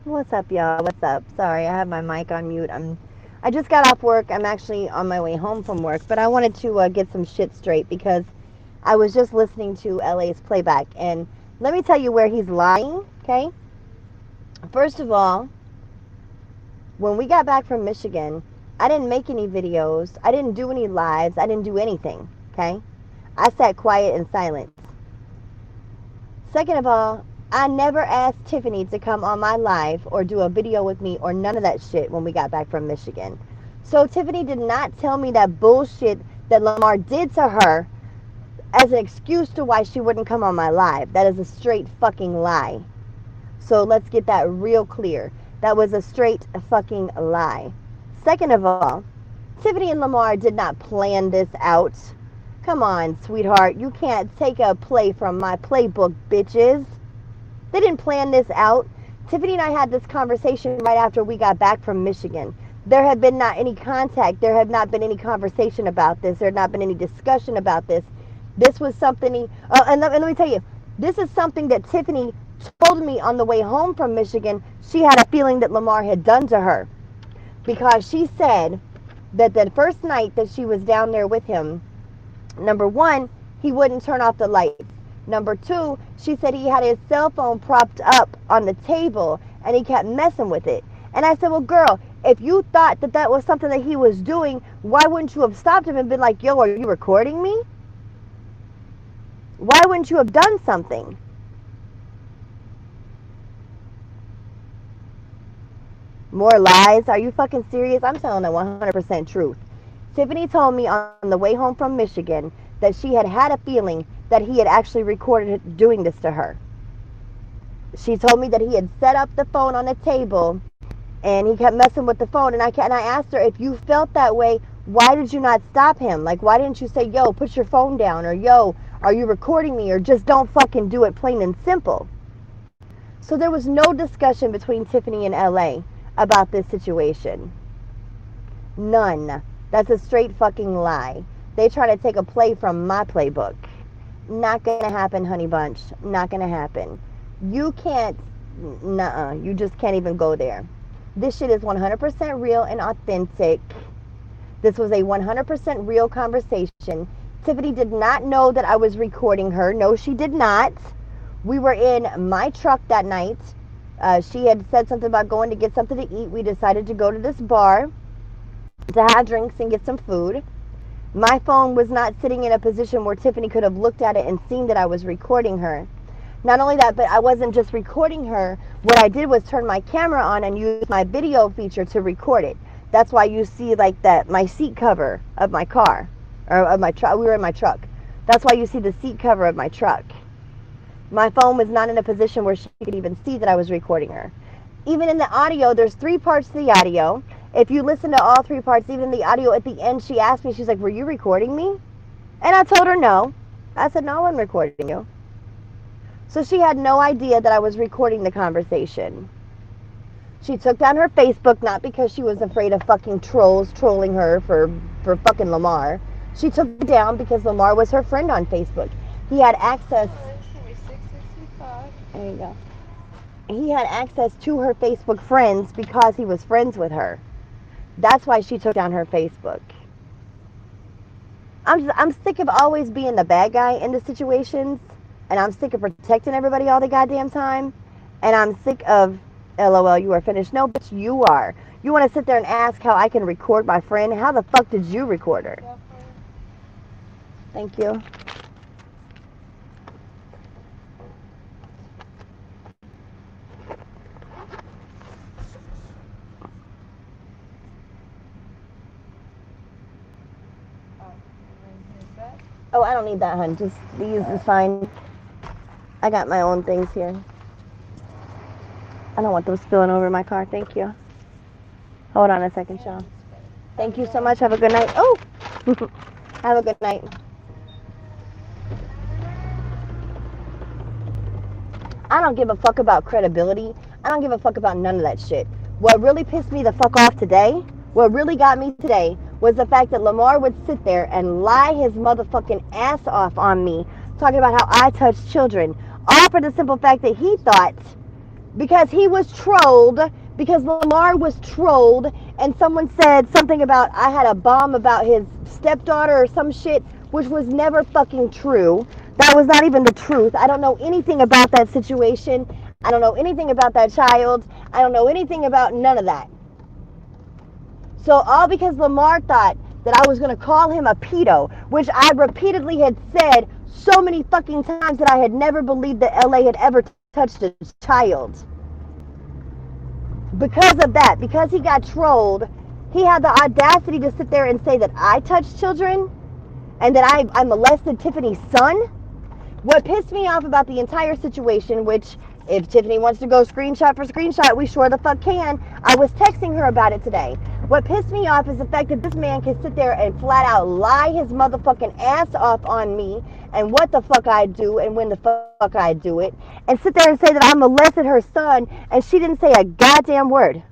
What's up, y'all? What's up? Sorry, I have my mic on mute. I just got off work. I'm actually on my way home from work, but I wanted to get some shit straight because I was just listening to LA's playback, and let me tell you where he's lying. Okay, first of all, when we got back from Michigan, I didn't make any videos. I didn't do any lives. I didn't do anything. Okay, I sat quiet in silence. Second of all, I never asked Tiffany to come on my live or do a video with me or none of that shit when we got back from Michigan. So Tiffany did not tell me that bullshit that Lamar did to her as an excuse to why she wouldn't come on my live. That is a straight fucking lie. So let's get that real clear. That was a straight fucking lie. Second of all, Tiffany and Lamar did not plan this out. Come on, sweetheart. You can't take a play from my playbook, bitches. They didn't plan this out. Tiffany and I had this conversation right after we got back from Michigan. There had been not any contact. There had not been any conversation about this. There had not been any discussion about this. This was something, and let me tell you, this is something that Tiffany told me on the way home from Michigan. She had a feeling that Lamar had done to her because she said that the first night that she was down there with him, number one, he wouldn't turn off the lights. Number two, she said he had his cell phone propped up on the table and he kept messing with it. And I said, well, girl, if you thought that that was something that he was doing, why wouldn't you have stopped him and been like, yo, are you recording me? Why wouldn't you have done something? More lies? Are you fucking serious? I'm telling the 100% truth. Tiffany told me on the way home from Michigan that she had had a feeling that he had actually recorded doing this to her. She told me that he had set up the phone on the table and he kept messing with the phone. And I asked her, if you felt that way, why did you not stop him? Like, why didn't you say, yo, put your phone down, or yo, are you recording me, or just don't fucking do it, plain and simple. So there was no discussion between Tiffany and LA about this situation. None. That's a straight fucking lie. They try to take a play from my playbook. Not gonna happen, honey bunch. Not gonna happen. You can't, nuh-uh. You just can't even go there. This shit is 100% real and authentic. This was a 100% real conversation. Tiffany did not know that I was recording her. No, she did not. We were in my truck that night. She had said something about going to get something to eat. We decided to go to this bar to have drinks and get some food. My phone was not sitting in a position where Tiffany could have looked at it and seen that I was recording her. Not only that, but I wasn't just recording her. What I did was turn my camera on and use my video feature to record it. That's why you see like that, my seat cover of my car, or of my truck. We were in my truck. That's why you see the seat cover of my truck. My phone was not in a position where she could even see that I was recording her. Even in the audio, there's 3 parts to the audio. If you listen to all 3 parts, even the audio at the end, she asked me, she's like, were you recording me? And I told her no. I said, no, I wasn't recording you. So she had no idea that I was recording the conversation. She took down her Facebook, not because she was afraid of fucking trolls trolling her for fucking Lamar. She took it down because Lamar was her friend on Facebook. He had access. There you go. He had access to her Facebook friends because he was friends with her. That's why she took down her Facebook. I'm sick of always being the bad guy in the situations, and I'm sick of protecting everybody all the goddamn time, and I'm sick of, LOL, you are finished. No, bitch, you are. You want to sit there and ask how I can record my friend? How the fuck did you record her? Thank you. Oh, I don't need that, hun. Just these is fine. I got my own things here. I don't want them spilling over my car. Thank you. Hold on a second, Sean. Thank you so much. Have a good night. Oh! Have a good night. I don't give a fuck about credibility. I don't give a fuck about none of that shit. What really pissed me the fuck off today, what really got me today, was the fact that Lamar would sit there and lie his motherfucking ass off on me, talking about how I touch children, all for the simple fact that he thought because he was trolled, because Lamar was trolled, and someone said something about I had a bomb about his stepdaughter or some shit, which was never fucking true. That was not even the truth. I don't know anything about that situation. I don't know anything about that child. I don't know anything about none of that. So all because Lamar thought that I was going to call him a pedo, which I repeatedly had said so many fucking times that I had never believed that LA had ever touched a child. Because of that, because he got trolled, he had the audacity to sit there and say that I touched children and that I molested Tiffany's son. What pissed me off about the entire situation, which if Tiffany wants to go screenshot for screenshot, we sure the fuck can. I was texting her about it today. What pissed me off is the fact that this man can sit there and flat out lie his motherfucking ass off on me and what the fuck I do and when the fuck I do it, and sit there and say that I molested her son and she didn't say a goddamn word.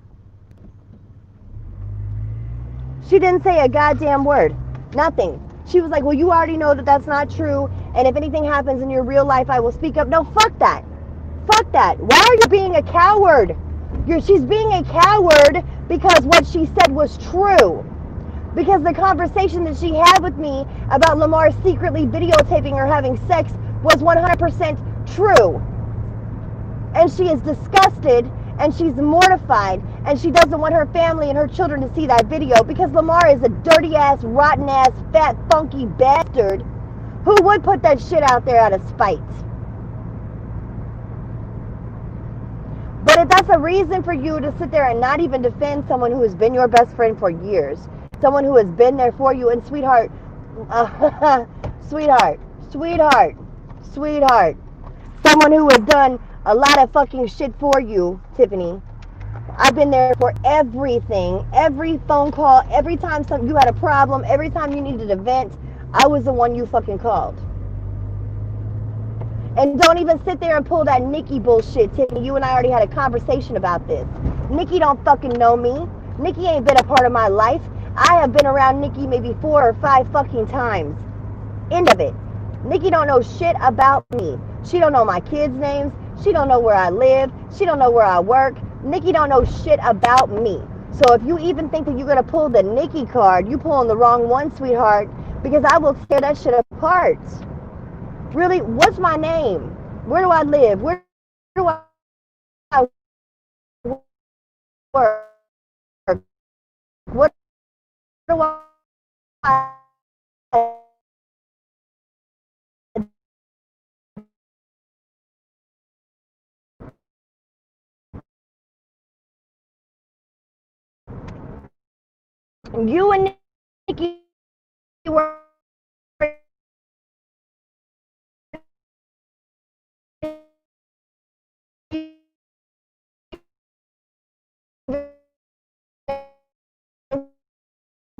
She didn't say a goddamn word. Nothing. She was like, well, you already know that that's not true, and if anything happens in your real life, I will speak up. No, fuck that. Fuck that. Why are you being a coward? She's being a coward because what she said was true. Because the conversation that she had with me about Lamar secretly videotaping her having sex was 100% true. And she is disgusted and she's mortified and she doesn't want her family and her children to see that video because Lamar is a dirty ass, rotten ass, fat, funky bastard who would put that shit out there out of spite. But if that's a reason for you to sit there and not even defend someone who has been your best friend for years, someone who has been there for you, and sweetheart, sweetheart, someone who has done a lot of fucking shit for you, Tiffany. I've been there for everything, every phone call, every time you had a problem, every time you needed a vent, I was the one you fucking called. And don't even sit there and pull that Nikki bullshit, Tiffany. You and I already had a conversation about this. Nikki don't fucking know me. Nikki ain't been a part of my life. I have been around Nikki maybe 4 or 5 fucking times. End of it. Nikki don't know shit about me. She don't know my kids' names. She don't know where I live. She don't know where I work. Nikki don't know shit about me. So if you even think that you're going to pull the Nikki card, you pulling the wrong one, sweetheart, because I will tear that shit apart. Really, what's my name? Where do I live? Where do I work? What do I you and Nikki were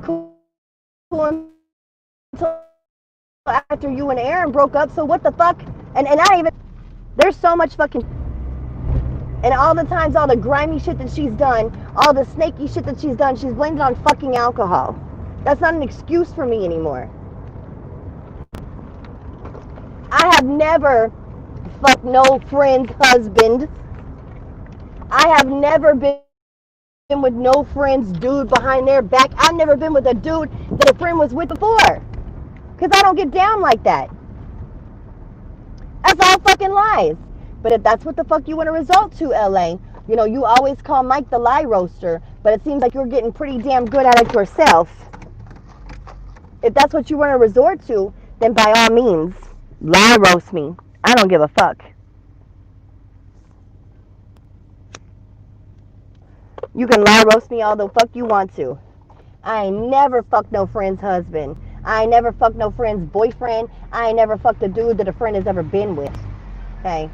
cool until after you and Aaron broke up, so what the fuck? And I even, there's so much fucking, and all the times, all the grimy shit that she's done, all the snaky shit that she's done, she's blamed it on fucking alcohol. That's not an excuse for me anymore. I have never fucked no friend's husband. I have never been with no friend's dude behind their back. I've never been with a dude that a friend was with before. Because I don't get down like that. That's all fucking lies. But if that's what the fuck you want to resort to, LA, you know, you always call Mike the lie roaster, but it seems like you're getting pretty damn good at it yourself. If that's what you want to resort to, then by all means, lie roast me. I don't give a fuck. You can lie roast me all the fuck you want to. I ain't never fucked no friend's husband. I ain't never fucked no friend's boyfriend. I ain't never fucked a dude that a friend has ever been with. Okay?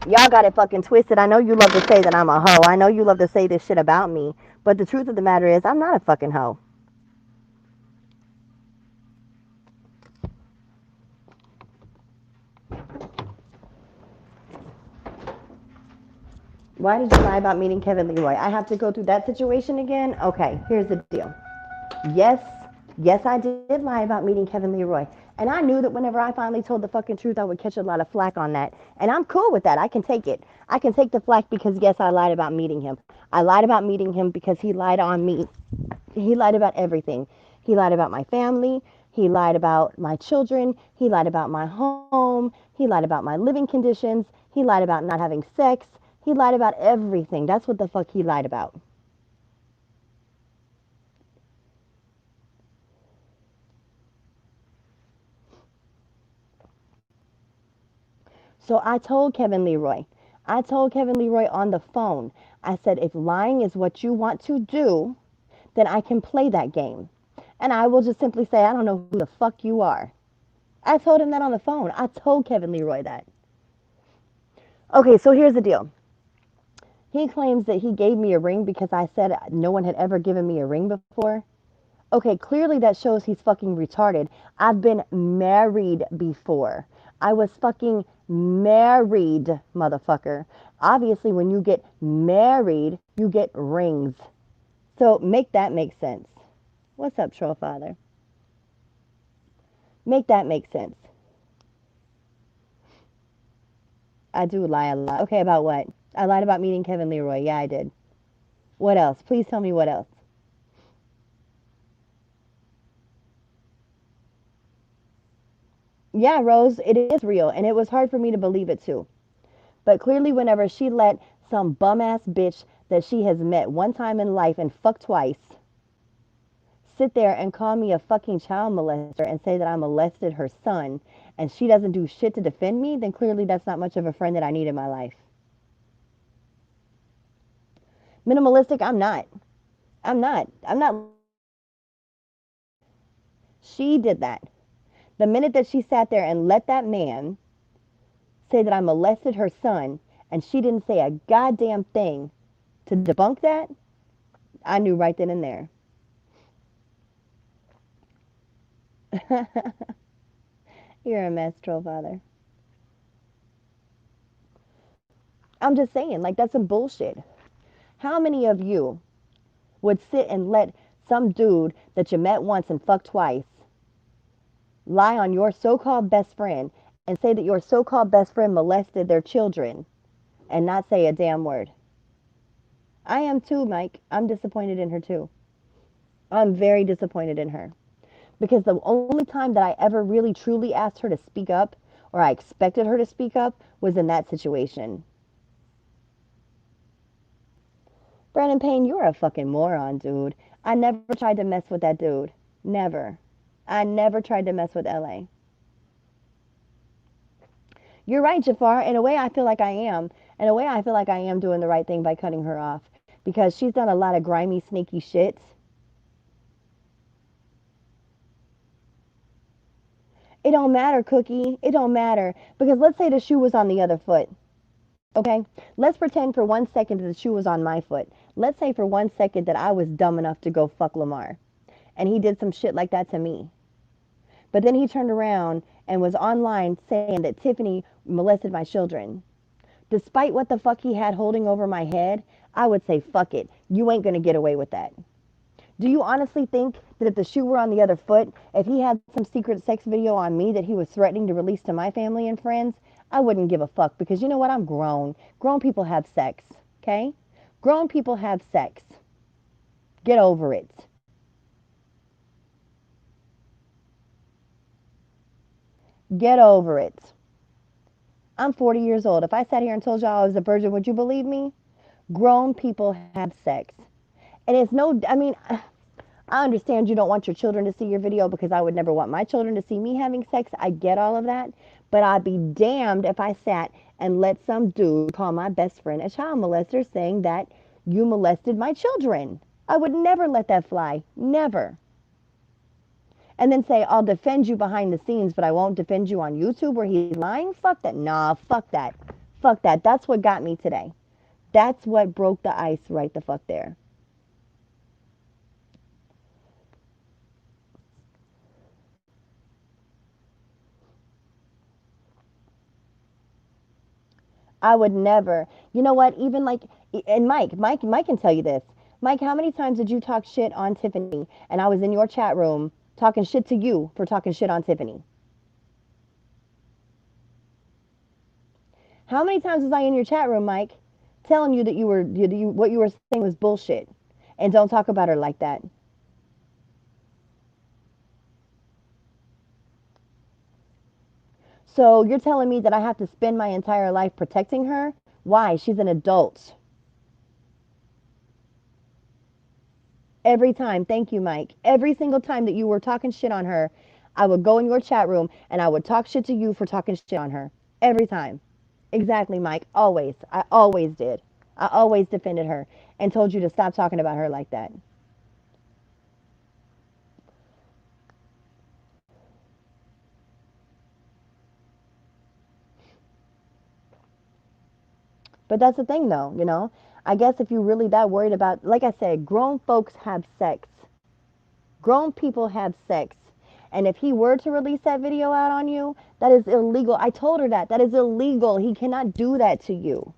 Y'all got it fucking twisted. I know you love to say that I'm a hoe. I know you love to say this shit about me. But the truth of the matter is, I'm not a fucking hoe. Why did you lie about meeting Kevin Leroy? I have to go through that situation again? Okay, here's the deal. Yes, I did lie about meeting Kevin Leroy. And I knew that whenever I finally told the fucking truth, I would catch a lot of flack on that. And I'm cool with that. I can take it. I can take the flack because, yes, I lied about meeting him. I lied about meeting him because he lied on me. He lied about everything. He lied about my family. He lied about my children. He lied about my home. He lied about my living conditions. He lied about not having sex. He lied about everything. That's what the fuck he lied about. So I told Kevin Leroy. I told Kevin Leroy on the phone. I said, if lying is what you want to do, then I can play that game. And I will just simply say, I don't know who the fuck you are. I told him that on the phone. I told Kevin Leroy that. Okay, so here's the deal. He claims that he gave me a ring because I said no one had ever given me a ring before. Okay, clearly that shows he's fucking retarded. I've been married before. I was fucking married, motherfucker. Obviously, when you get married, you get rings. So make that make sense. What's up, Troll Father? Make that make sense. I do lie a lot. Okay, about what? I lied about meeting Kevin Leroy. Yeah, I did. What else? Please tell me what else. Yeah, Rose, it is real, and it was hard for me to believe it too. But clearly, whenever she let some bum ass bitch that she has met one time in life and fucked twice sit there and call me a fucking child molester and say that I molested her son and she doesn't do shit to defend me, then clearly that's not much of a friend that I need in my life. Minimalistic, I'm not. I'm not. I'm not. She did that. The minute that she sat there and let that man say that I molested her son and she didn't say a goddamn thing to debunk that, I knew right then and there. You're a mess, troll father. I'm just saying, like, that's some bullshit. How many of you would sit and let some dude that you met once and fucked twice lie on your so-called best friend and say that your so-called best friend molested their children and not say a damn word? I am too, Mike. I'm disappointed in her too. I'm very disappointed in her. Because the only time that I ever really truly asked her to speak up or I expected her to speak up was in that situation. Brandon Payne, you're a fucking moron, dude. I never tried to mess with that dude. Never. I never tried to mess with LA. You're right, Jafar. In a way, I feel like I am. In a way, I feel like I am doing the right thing by cutting her off because she's done a lot of grimy, sneaky shit. It don't matter, Cookie. It don't matter because let's say the shoe was on the other foot. Okay? Let's pretend for 1 second that the shoe was on my foot. Let's say for 1 second that I was dumb enough to go fuck Lamar and he did some shit like that to me. But then he turned around and was online saying that Tiffany molested my children. Despite what the fuck he had holding over my head, I would say, fuck it. You ain't going to get away with that. Do you honestly think that if the shoe were on the other foot, if he had some secret sex video on me that he was threatening to release to my family and friends, I wouldn't give a fuck because you know what? I'm grown. Grown people have sex, okay? Grown people have sex. Get over it. Get over it. I'm 40 years old. If I sat here and told y'all I was a virgin, would you believe me? Grown people have sex. And it's no, I mean, I understand you don't want your children to see your video because I would never want my children to see me having sex. I get all of that. But I'd be damned if I sat and let some dude call my best friend a child molester saying that you molested my children. I would never let that fly. Never. And then say, I'll defend you behind the scenes, but I won't defend you on YouTube where he's lying? Fuck that. Nah, fuck that. Fuck that. That's what got me today. That's what broke the ice right the fuck there. I would never. You know what? Even like, and Mike can tell you this. Mike, how many times did you talk shit on Tiffany? And I was in your chat room talking shit to you for talking shit on Tiffany. How many times was I in your chat room, Mike, telling you that what you were saying was bullshit, and don't talk about her like that? So you're telling me that I have to spend my entire life protecting her? Why? She's an adult. Every time, thank you, Mike. Every single time that you were talking shit on her, I would go in your chat room and I would talk shit to you for talking shit on her. Every time. Exactly, Mike. Always. I always did. I always defended her and told you to stop talking about her like that. But that's the thing, though, you know? I guess if you're really that worried about, like I said, grown folks have sex. Grown people have sex. And if he were to release that video out on you, that is illegal. I told her that. That is illegal. He cannot do that to you.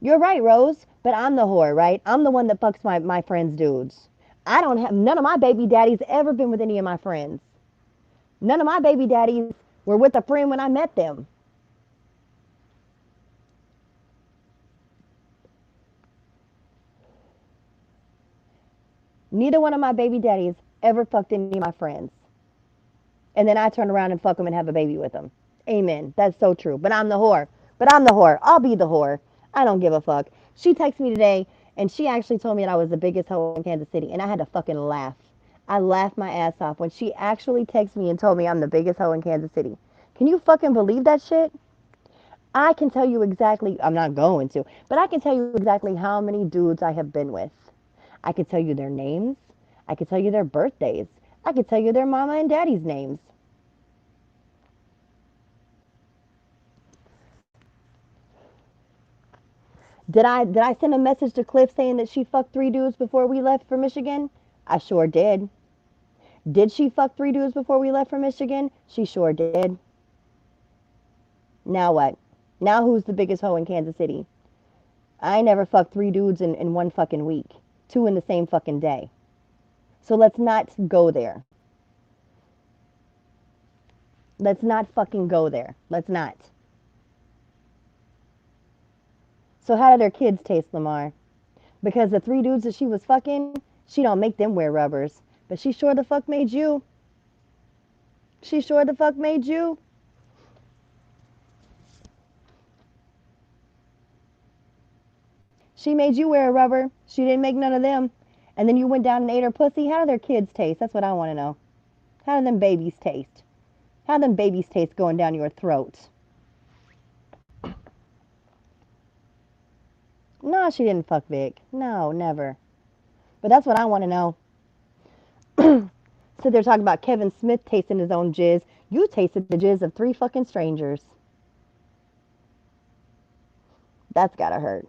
You're right, Rose, but I'm the whore, right? I'm the one that fucks my friends' dudes. I don't have, none of my baby daddies ever been with any of my friends. None of my baby daddies were with a friend when I met them. Neither one of my baby daddies ever fucked any of my friends. And then I turn around and fuck them and have a baby with them. Amen. That's so true. But I'm the whore. But I'm the whore. I'll be the whore. I don't give a fuck. She texted me today and she actually told me that I was the biggest hoe in Kansas City. And I had to fucking laugh. I laughed my ass off when she actually texted me and told me I'm the biggest hoe in Kansas City. Can you fucking believe that shit? I can tell you exactly, I'm not going to, but I can tell you exactly how many dudes I have been with. I could tell you their names. I could tell you their birthdays. I could tell you their mama and daddy's names. Did I send a message to Cliff saying that she fucked 3 dudes before we left for Michigan? I sure did. Did she fuck 3 dudes before we left for Michigan? She sure did. Now what? Now who's the biggest hoe in Kansas City? I never fucked 3 dudes in one fucking week. 2 in the same fucking day. So let's not go there. Let's not fucking go there. Let's not. So how did her kids taste, Lamar? Because the 3 dudes that she was fucking, she don't make them wear rubbers. But she sure the fuck made you. She sure the fuck made you. She made you wear a rubber. She didn't make none of them. And then you went down and ate her pussy. How do their kids taste? That's what I want to know. How do them babies taste? How do them babies taste going down your throat? No, she didn't fuck Vic. No, never. But that's what I want to know. So they're talking about Kevin Smith tasting his own jizz. You tasted the jizz of 3 fucking strangers. That's gotta hurt.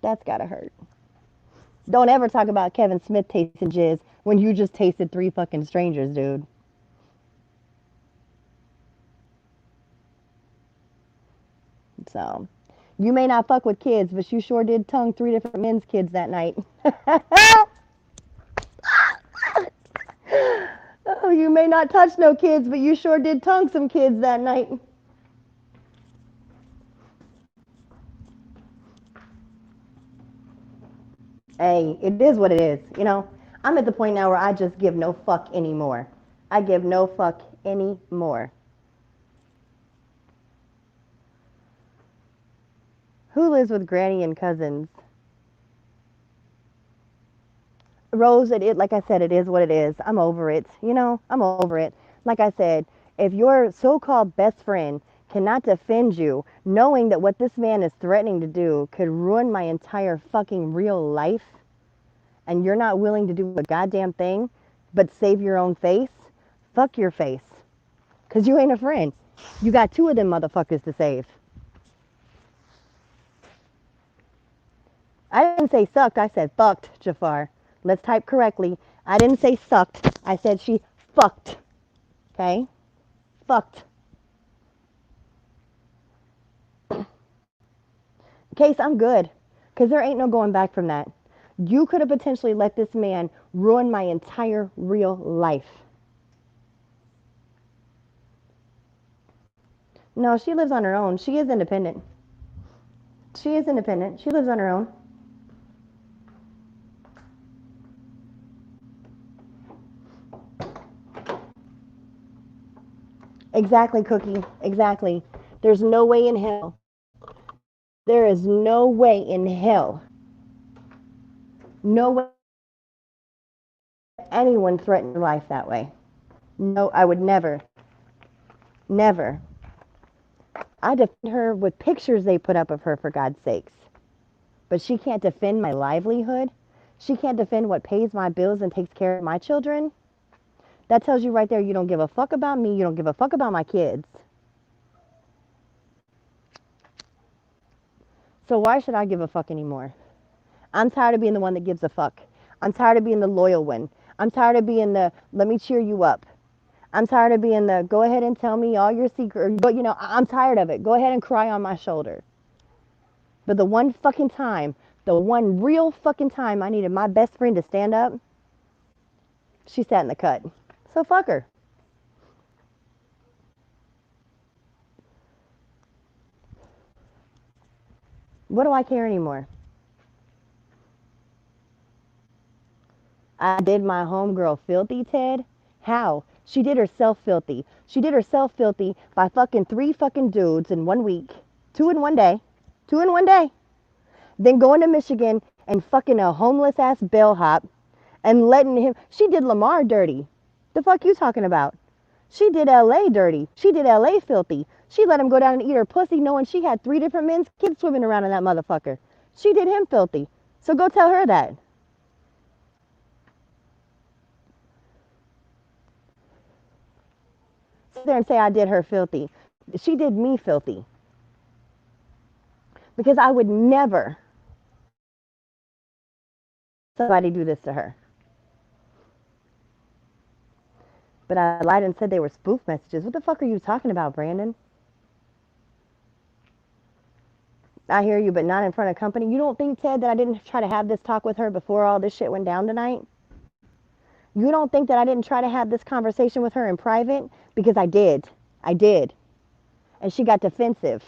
That's gotta hurt. Don't ever talk about Kevin Smith tasting jizz when you just tasted 3 fucking strangers, dude. So, you may not fuck with kids, but you sure did tongue 3 different men's kids that night. Oh, you may not touch no kids, but you sure did tongue some kids that night. Hey, it is what it is. You know, I'm at the point now where I just give no fuck anymore. I give no fuck anymore. Who lives with granny and cousins? Rose, like I said, it is what it is. I'm over it. You know, I'm over it. Like I said, if your so-called best friend cannot defend you, knowing that what this man is threatening to do could ruin my entire fucking real life, and you're not willing to do a goddamn thing but save your own face, fuck your face. Because you ain't a friend. You got 2 of them motherfuckers to save. I didn't say sucked. I said fucked, Jafar. Let's type correctly. I didn't say sucked. I said she fucked. Okay? Fucked. Case, I'm good. Because there ain't no going back from that. You could have potentially let this man ruin my entire real life. No, she lives on her own. She is independent. She is independent. She lives on her own. Exactly, Cookie. Exactly. There's no way in hell. There is no way in hell. No way anyone threaten your life that way. No, I would never. Never. I defend her with pictures they put up of her, for God's sakes. But she can't defend my livelihood. She can't defend what pays my bills and takes care of my children. That tells you right there you don't give a fuck about me. You don't give a fuck about my kids. So why should I give a fuck anymore? I'm tired of being the one that gives a fuck. I'm tired of being the loyal one. I'm tired of being the let me cheer you up. I'm tired of being the go ahead and tell me all your secrets. But I'm tired of it. Go ahead and cry on my shoulder. But the one fucking time, the one real fucking time I needed my best friend to stand up, she sat in the cut. So fuck her. What do I care anymore? I did my homegirl filthy, Ted. How? She did herself filthy. She did herself filthy by fucking 3 fucking dudes in 1 week. 2 in 1 day. 2 in 1 day. Then going to Michigan and fucking a homeless ass bellhop and letting him. She did Lamar dirty. The fuck you talking about? She did LA dirty. She did LA filthy. She let him go down and eat her pussy knowing she had 3 different men's kids swimming around in that motherfucker. She did him filthy. So go tell her that. Sit there and say I did her filthy. She did me filthy. Because I would never somebody do this to her. But I lied and said they were spoof messages. What the fuck are you talking about, Brandon? I hear you, but not in front of company. You don't think, Ted, that I didn't try to have this talk with her before all this shit went down tonight? You don't think that I didn't try to have this conversation with her in private? Because I did. I did. And she got defensive.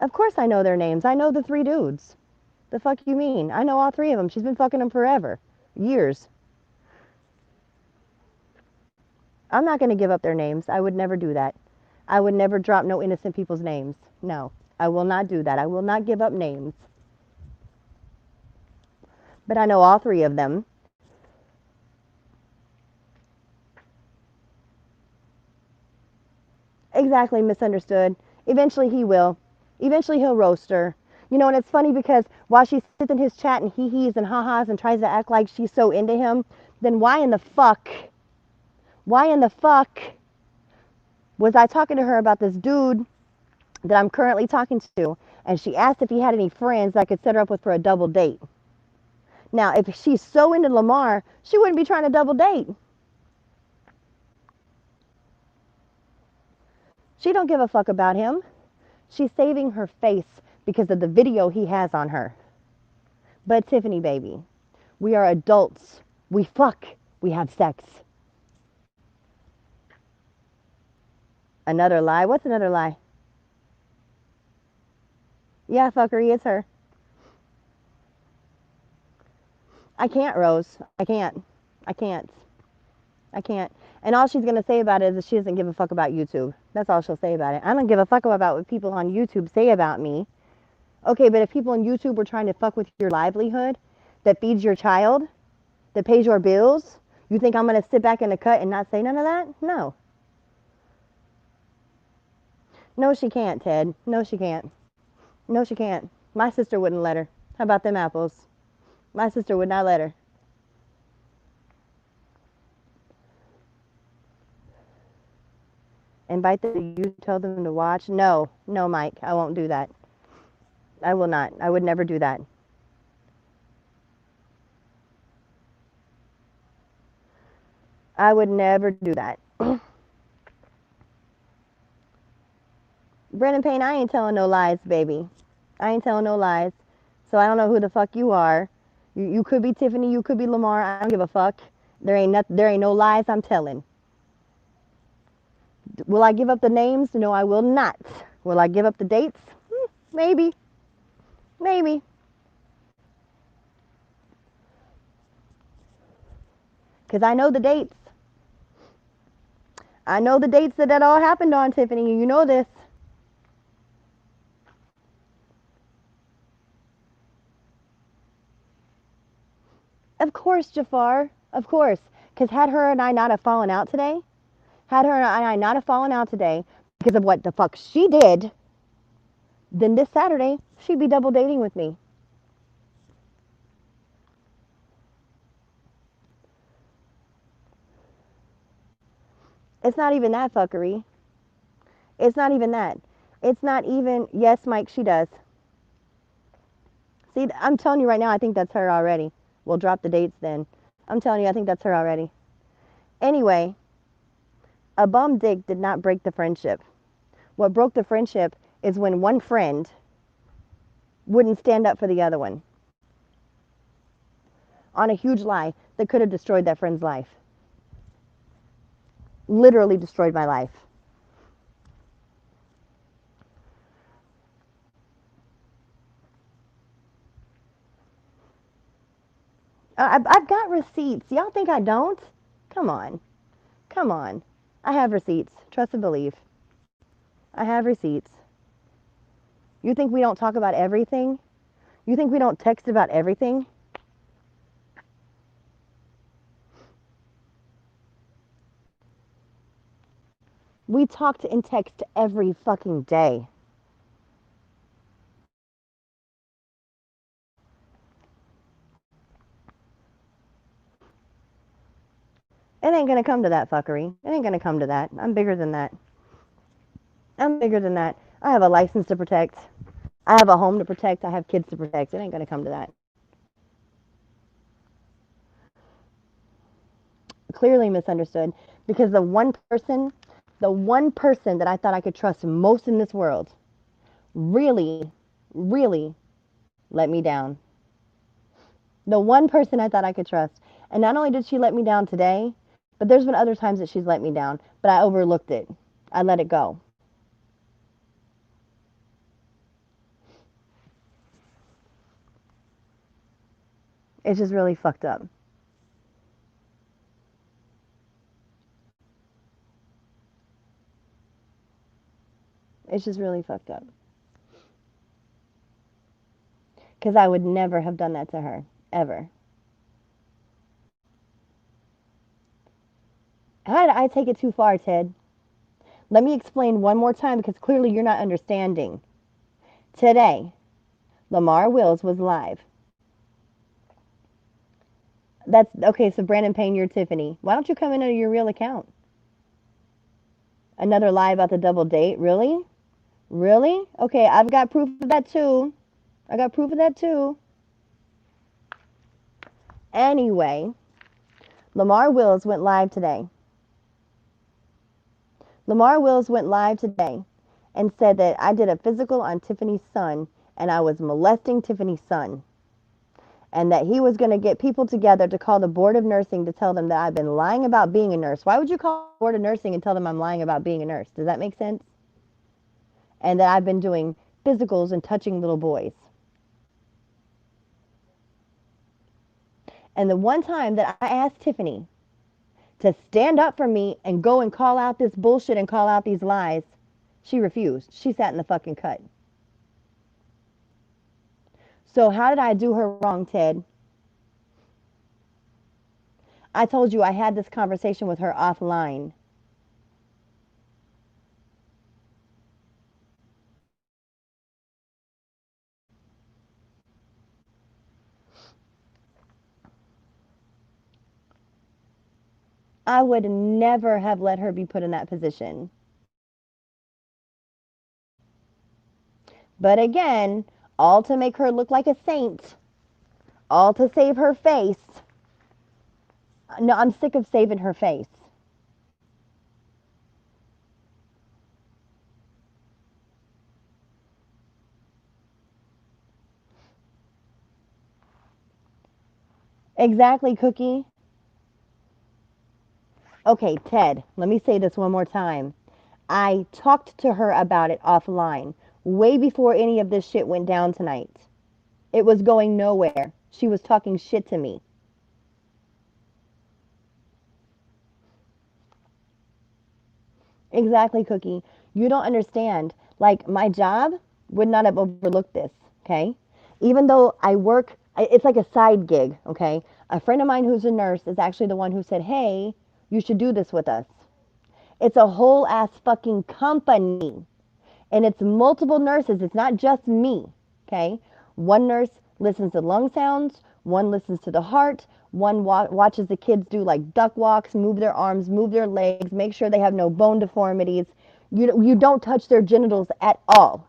Of course I know their names. I know the 3 dudes. The fuck you mean? I know all 3 of them. She's been fucking them forever. Years. I'm not going to give up their names. I would never do that. I would never drop no innocent people's names. No, I will not do that. I will not give up names. But I know all 3 of them. Exactly, misunderstood. Eventually he will. Eventually he'll roast her. And it's funny because while she sits in his chat and he-he's and ha-has and tries to act like she's so into him, then why in the fuck was I talking to her about this dude that I'm currently talking to, and she asked if he had any friends that I could set her up with for a double date. Now, if she's so into Lamar, she wouldn't be trying to double date. She don't give a fuck about him. She's saving her face because of the video he has on her. But Tiffany, baby, we are adults. We fuck. We have sex. Another lie? What's another lie? Yeah, fuckery, it's her. I can't, Rose. I can't. I can't. I can't. And all she's going to say about it is that she doesn't give a fuck about YouTube. That's all she'll say about it. I don't give a fuck about what people on YouTube say about me. Okay, but if people on YouTube were trying to fuck with your livelihood, that feeds your child, that pays your bills, you think I'm going to sit back in the cut and not say none of that? No. No, she can't, Ted. No, she can't. No, she can't. My sister wouldn't let her. How about them apples? My sister would not let her. Invite them, you tell them to watch? No, no, Mike, I won't do that. I will not. I would never do that. I would never do that. Brandon Payne, I ain't telling no lies, baby. I ain't telling no lies. So I don't know who the fuck you are. You could be Tiffany, you could be Lamar. I don't give a fuck. There ain't no lies I'm telling. Will I give up the names? No, I will not. Will I give up the dates? Maybe. Maybe. Because I know the dates. I know the dates that all happened on, Tiffany. You know this. Of course, Jafar. Of course. Because had her and I not have fallen out today, because of what the fuck she did, then this Saturday, she'd be double dating with me. It's not even that fuckery. It's not even that. It's not even, yes, Mike, she does. See, I'm telling you right now, I think that's her already. We'll drop the dates then. I'm telling you, I think that's her already. Anyway, a bum dick did not break the friendship. What broke the friendship is when one friend wouldn't stand up for the other one on a huge lie that could have destroyed that friend's life. Literally destroyed my life. I've got receipts. Y'all think I don't? Come on. Come on. I have receipts. Trust and believe. I have receipts. You think we don't talk about everything? You think we don't text about everything? We talked and text every fucking day. It ain't gonna come to that fuckery. It ain't gonna come to that. I'm bigger than that. I'm bigger than that. I have a license to protect. I have a home to protect. I have kids to protect. It ain't gonna come to that. Clearly misunderstood because the one person that I thought I could trust most in this world really, really let me down. The one person I thought I could trust. And not only did she let me down today, but there's been other times that she's let me down, but I overlooked it. I let it go. It's just really fucked up. It's just really fucked up. Because I would never have done that to her. Ever. How did I take it too far, Ted? Let me explain one more time because clearly you're not understanding. Today, Lamar Wills was live. That's okay. So Brandon Payne, you're Tiffany. Why don't you come in under your real account? Another lie about the double date? Really? Really? Okay, I've got proof of that too. I got proof of that too. Anyway, Lamar Wills went live today. Lamar Wills went live today and said that I did a physical on Tiffany's son and I was molesting Tiffany's son. And that he was going to get people together to call the board of nursing to tell them that I've been lying about being a nurse. Why would you call the board of nursing and tell them I'm lying about being a nurse? Does that make sense? And that I've been doing physicals and touching little boys. And the one time that I asked Tiffany to stand up for me and go and call out this bullshit and call out these lies, she refused. She sat in the fucking cut. So how did I do her wrong, Ted? I told you I had this conversation with her offline. I would never have let her be put in that position. But again, all to make her look like a saint, all to save her face. No, I'm sick of saving her face. Exactly, Cookie. Okay, Ted, let me say this one more time. I talked to her about it offline way before any of this shit went down tonight. It was going nowhere. She was talking shit to me. Exactly, Cookie. You don't understand. Like, my job would not have overlooked this, okay? Even though I work, it's like a side gig, okay? A friend of mine who's a nurse is actually the one who said, hey, you should do this with us. It's a whole ass fucking company. And it's multiple nurses. It's not just me, okay? One nurse listens to lung sounds, one listens to the heart, one watches the kids do like duck walks, move their arms, move their legs, make sure they have no bone deformities. You don't touch their genitals at all.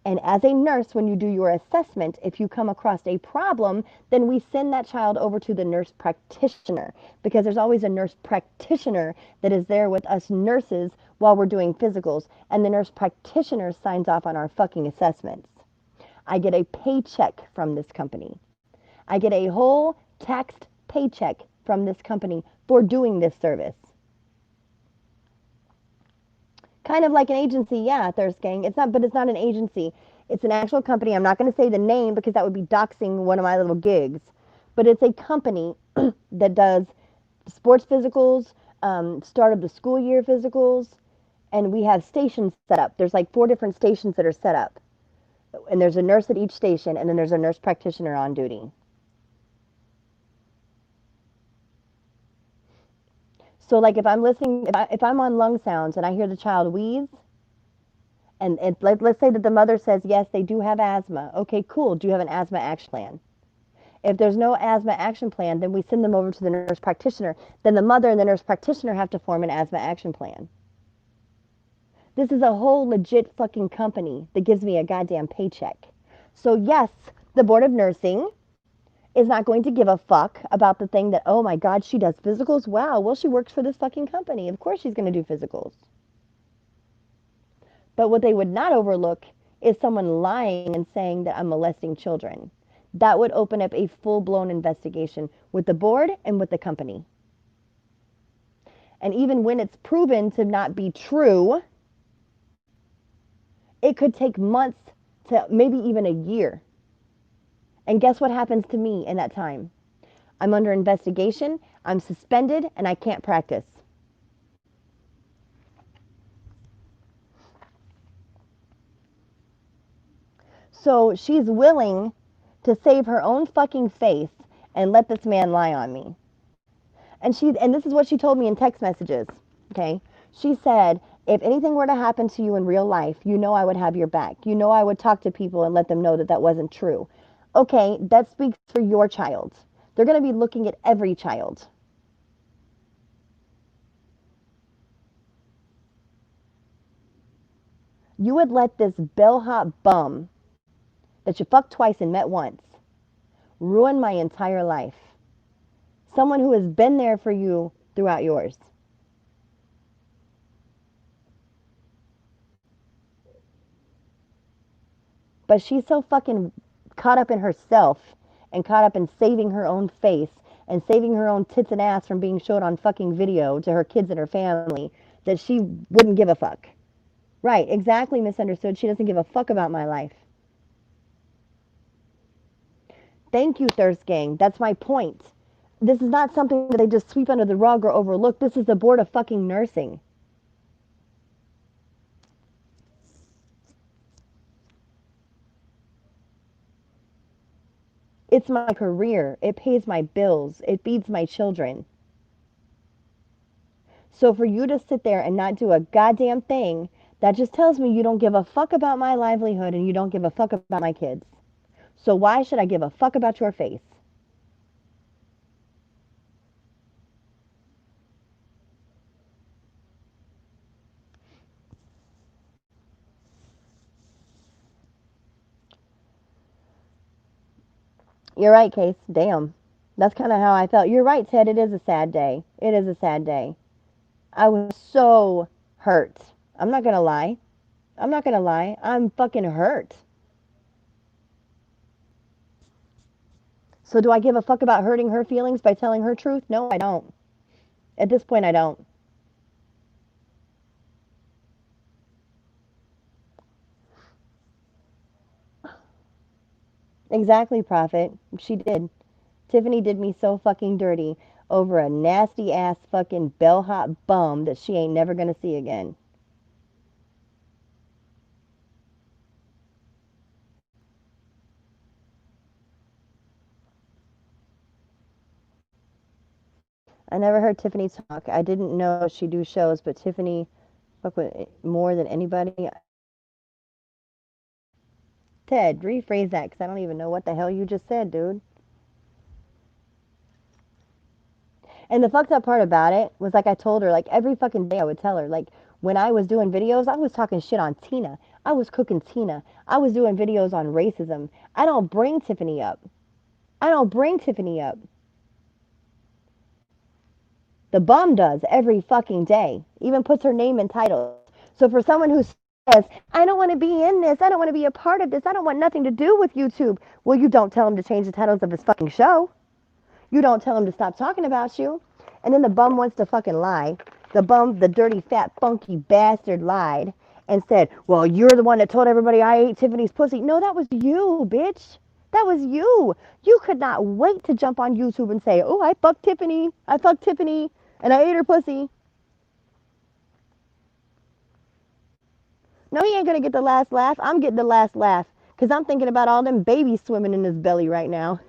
And as a nurse, when you do your assessment, if you come across a problem, then we send that child over to the nurse practitioner because there's always a nurse practitioner that is there with us nurses while we're doing physicals. And the nurse practitioner signs off on our fucking assessments. I get a paycheck from this company. I get a whole taxed paycheck from this company for doing this service. Kind of like an agency, yeah, Thirst Gang. It's not, but it's not an agency. It's an actual company. I'm not going to say the name because that would be doxing one of my little gigs. But it's a company that does sports physicals, start of the school year physicals, and we have stations set up. There's like 4 different stations that are set up. And there's a nurse at each station, and then there's a nurse practitioner on duty. So, like, if I'm listening, if I'm on lung sounds and I hear the child wheeze, and let's say that the mother says, yes, they do have asthma. Okay, cool. Do you have an asthma action plan? If there's no asthma action plan, then we send them over to the nurse practitioner. Then the mother and the nurse practitioner have to form an asthma action plan. This is a whole legit fucking company that gives me a goddamn paycheck. So, yes, the Board of Nursing is not going to give a fuck about the thing that, oh my God, she does physicals? Wow, well, she works for this fucking company. Of course she's going to do physicals. But what they would not overlook is someone lying and saying that I'm molesting children. That would open up a full blown investigation with the board and with the company. And even when it's proven to not be true, it could take months to maybe even a year. And guess what happens to me in that time? I'm under investigation, I'm suspended, and I can't practice. So she's willing to save her own fucking face and let this man lie on me. And this is what she told me in text messages. Okay, she said, if anything were to happen to you in real life, you know I would have your back. You know I would talk to people and let them know that that wasn't true. Okay, that speaks for your child. They're going to be looking at every child. You would let this bellhop bum that you fucked twice and met once ruin my entire life. Someone who has been there for you throughout yours. But she's so fucking caught up in herself and caught up in saving her own face and saving her own tits and ass from being showed on fucking video to her kids and her family that she wouldn't give a fuck. Right, exactly, misunderstood. She doesn't give a fuck about my life. Thank you, Thirst Gang. That's my point. This is not something that they just sweep under the rug or overlook. This is the board of fucking nursing. It's my career. It pays my bills. It feeds my children. So for you to sit there and not do a goddamn thing, that just tells me you don't give a fuck about my livelihood and you don't give a fuck about my kids. So why should I give a fuck about your face? You're right, Case. Damn. That's kind of how I felt. You're right, Ted. It is a sad day. It is a sad day. I was so hurt. I'm not going to lie. I'm not going to lie. I'm fucking hurt. So do I give a fuck about hurting her feelings by telling her truth? No, I don't. At this point, I don't. Exactly, Prophet. She did. Tiffany did me so fucking dirty over a nasty ass fucking bellhop bum that she ain't never gonna see again. I never heard Tiffany talk. I didn't know she do shows, but Tiffany fuck with more than anybody. Ted, rephrase that because I don't even know what the hell you just said, dude. And the fucked up part about it was like I told her, like every fucking day I would tell her, like when I was doing videos, I was talking shit on Tina. I was cooking Tina. I was doing videos on racism. I don't bring Tiffany up. I don't bring Tiffany up. The bum does every fucking day. Even puts her name in titles. So for someone who says, I don't want to be in this, I don't want to be a part of this, I don't want nothing to do with YouTube. Well, you don't tell him to change the titles of his fucking show. You don't tell him to stop talking about you. And then the bum wants to fucking lie. The bum, the dirty, fat, funky bastard lied and said, well, you're the one that told everybody I ate Tiffany's pussy. No, that was you, bitch. That was you. You could not wait to jump on YouTube and say, oh, I fucked Tiffany. I fucked Tiffany and I ate her pussy. No, he ain't going to get the last laugh. I'm getting the last laugh because I'm thinking about all them babies swimming in his belly right now.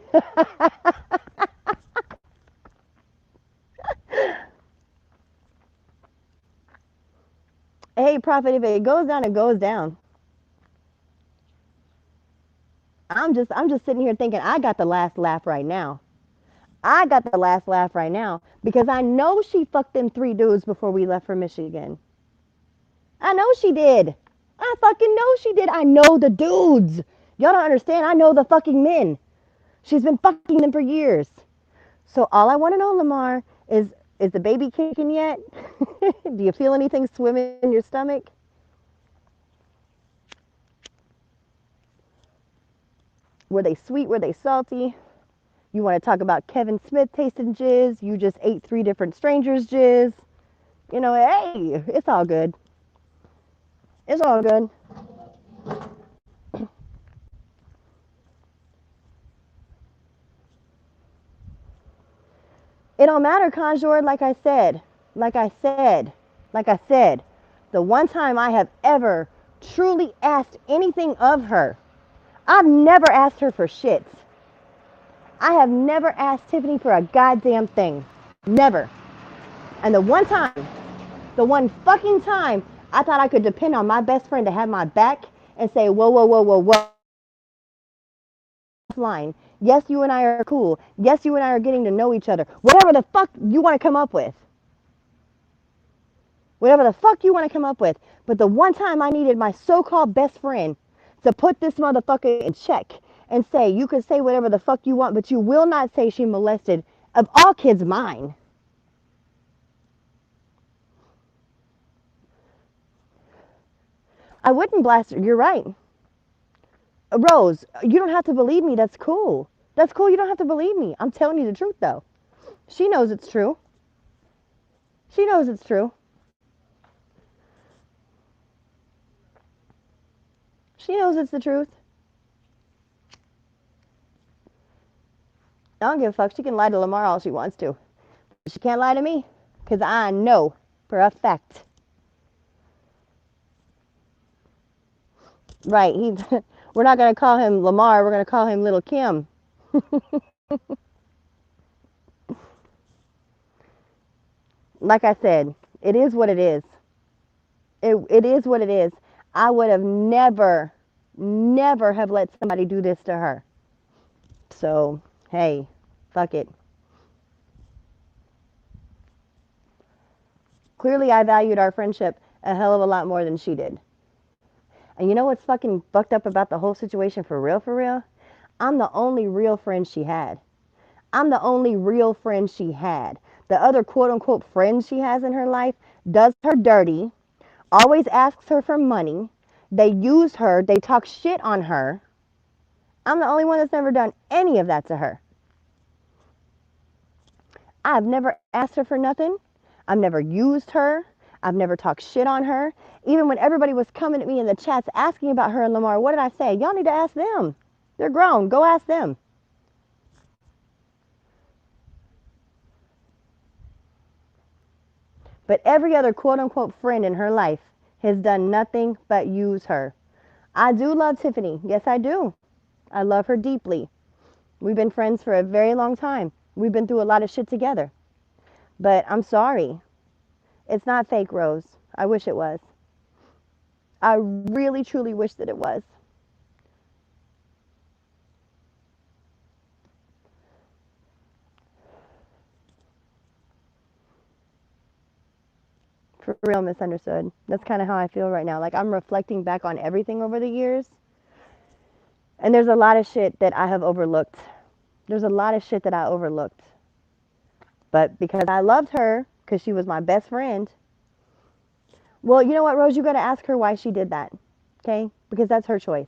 Hey, Prophet, if it goes down, it goes down. I'm just sitting here thinking I got the last laugh right now. I got the last laugh right now because I know she fucked them 3 dudes before we left for Michigan. I know she did. I fucking know she did. I know the dudes. Y'all don't understand. I know the fucking men. She's been fucking them for years. So all I want to know, Lamar, is the baby kicking yet? Do you feel anything swimming in your stomach? Were they sweet? Were they salty? You want to talk about Kevin Smith tasting jizz? You just ate 3 different strangers' jizz. You know, hey, it's all good. It's all good. It don't matter, Conjure, like I said. Like I said. Like I said. The one time I have ever truly asked anything of her, I've never asked her for shit. I have never asked Tiffany for a goddamn thing. Never. And the one fucking time, I thought I could depend on my best friend to have my back and say, whoa, whoa, whoa, whoa, whoa. Line. Yes, you and I are cool. Yes, you and I are getting to know each other. Whatever the fuck you want to come up with. Whatever the fuck you want to come up with. But the one time I needed my so-called best friend to put this motherfucker in check and say, you can say whatever the fuck you want, but you will not say she molested, of all kids, mine. I wouldn't blast her. You're right. Rose, you don't have to believe me. That's cool. That's cool. You don't have to believe me. I'm telling you the truth, though. She knows it's true. She knows it's true. She knows it's the truth. I don't give a fuck. She can lie to Lamar all she wants to. She can't lie to me because I know for a fact. Right. We're not going to call him Lamar. We're going to call him Little Kim. Like I said, it is what it is. It is what it is. I would have never, never have let somebody do this to her. So, hey, fuck it. Clearly, I valued our friendship a hell of a lot more than she did. And you know what's fucking fucked up about the whole situation for real, for real? I'm the only real friend she had. I'm the only real friend she had. The other quote unquote friend she has in her life does her dirty, always asks her for money. They use her, they talk shit on her. I'm the only one that's never done any of that to her. I've never asked her for nothing. I've never used her. I've never talked shit on her. Even when everybody was coming at me in the chats asking about her and Lamar, what did I say? Y'all need to ask them. They're grown. Go ask them. But every other quote unquote friend in her life has done nothing but use her. I do love Tiffany. Yes, I do. I love her deeply. We've been friends for a very long time. We've been through a lot of shit together. But I'm sorry. It's not fake, Rose. I wish it was. I really, truly wish that it was. For real, misunderstood. That's kind of how I feel right now. Like I'm reflecting back on everything over the years. And there's a lot of shit that I have overlooked. There's a lot of shit that I overlooked. But because I loved her, because she was my best friend, well, you know what, Rose? You got to ask her why she did that. Okay? Because that's her choice.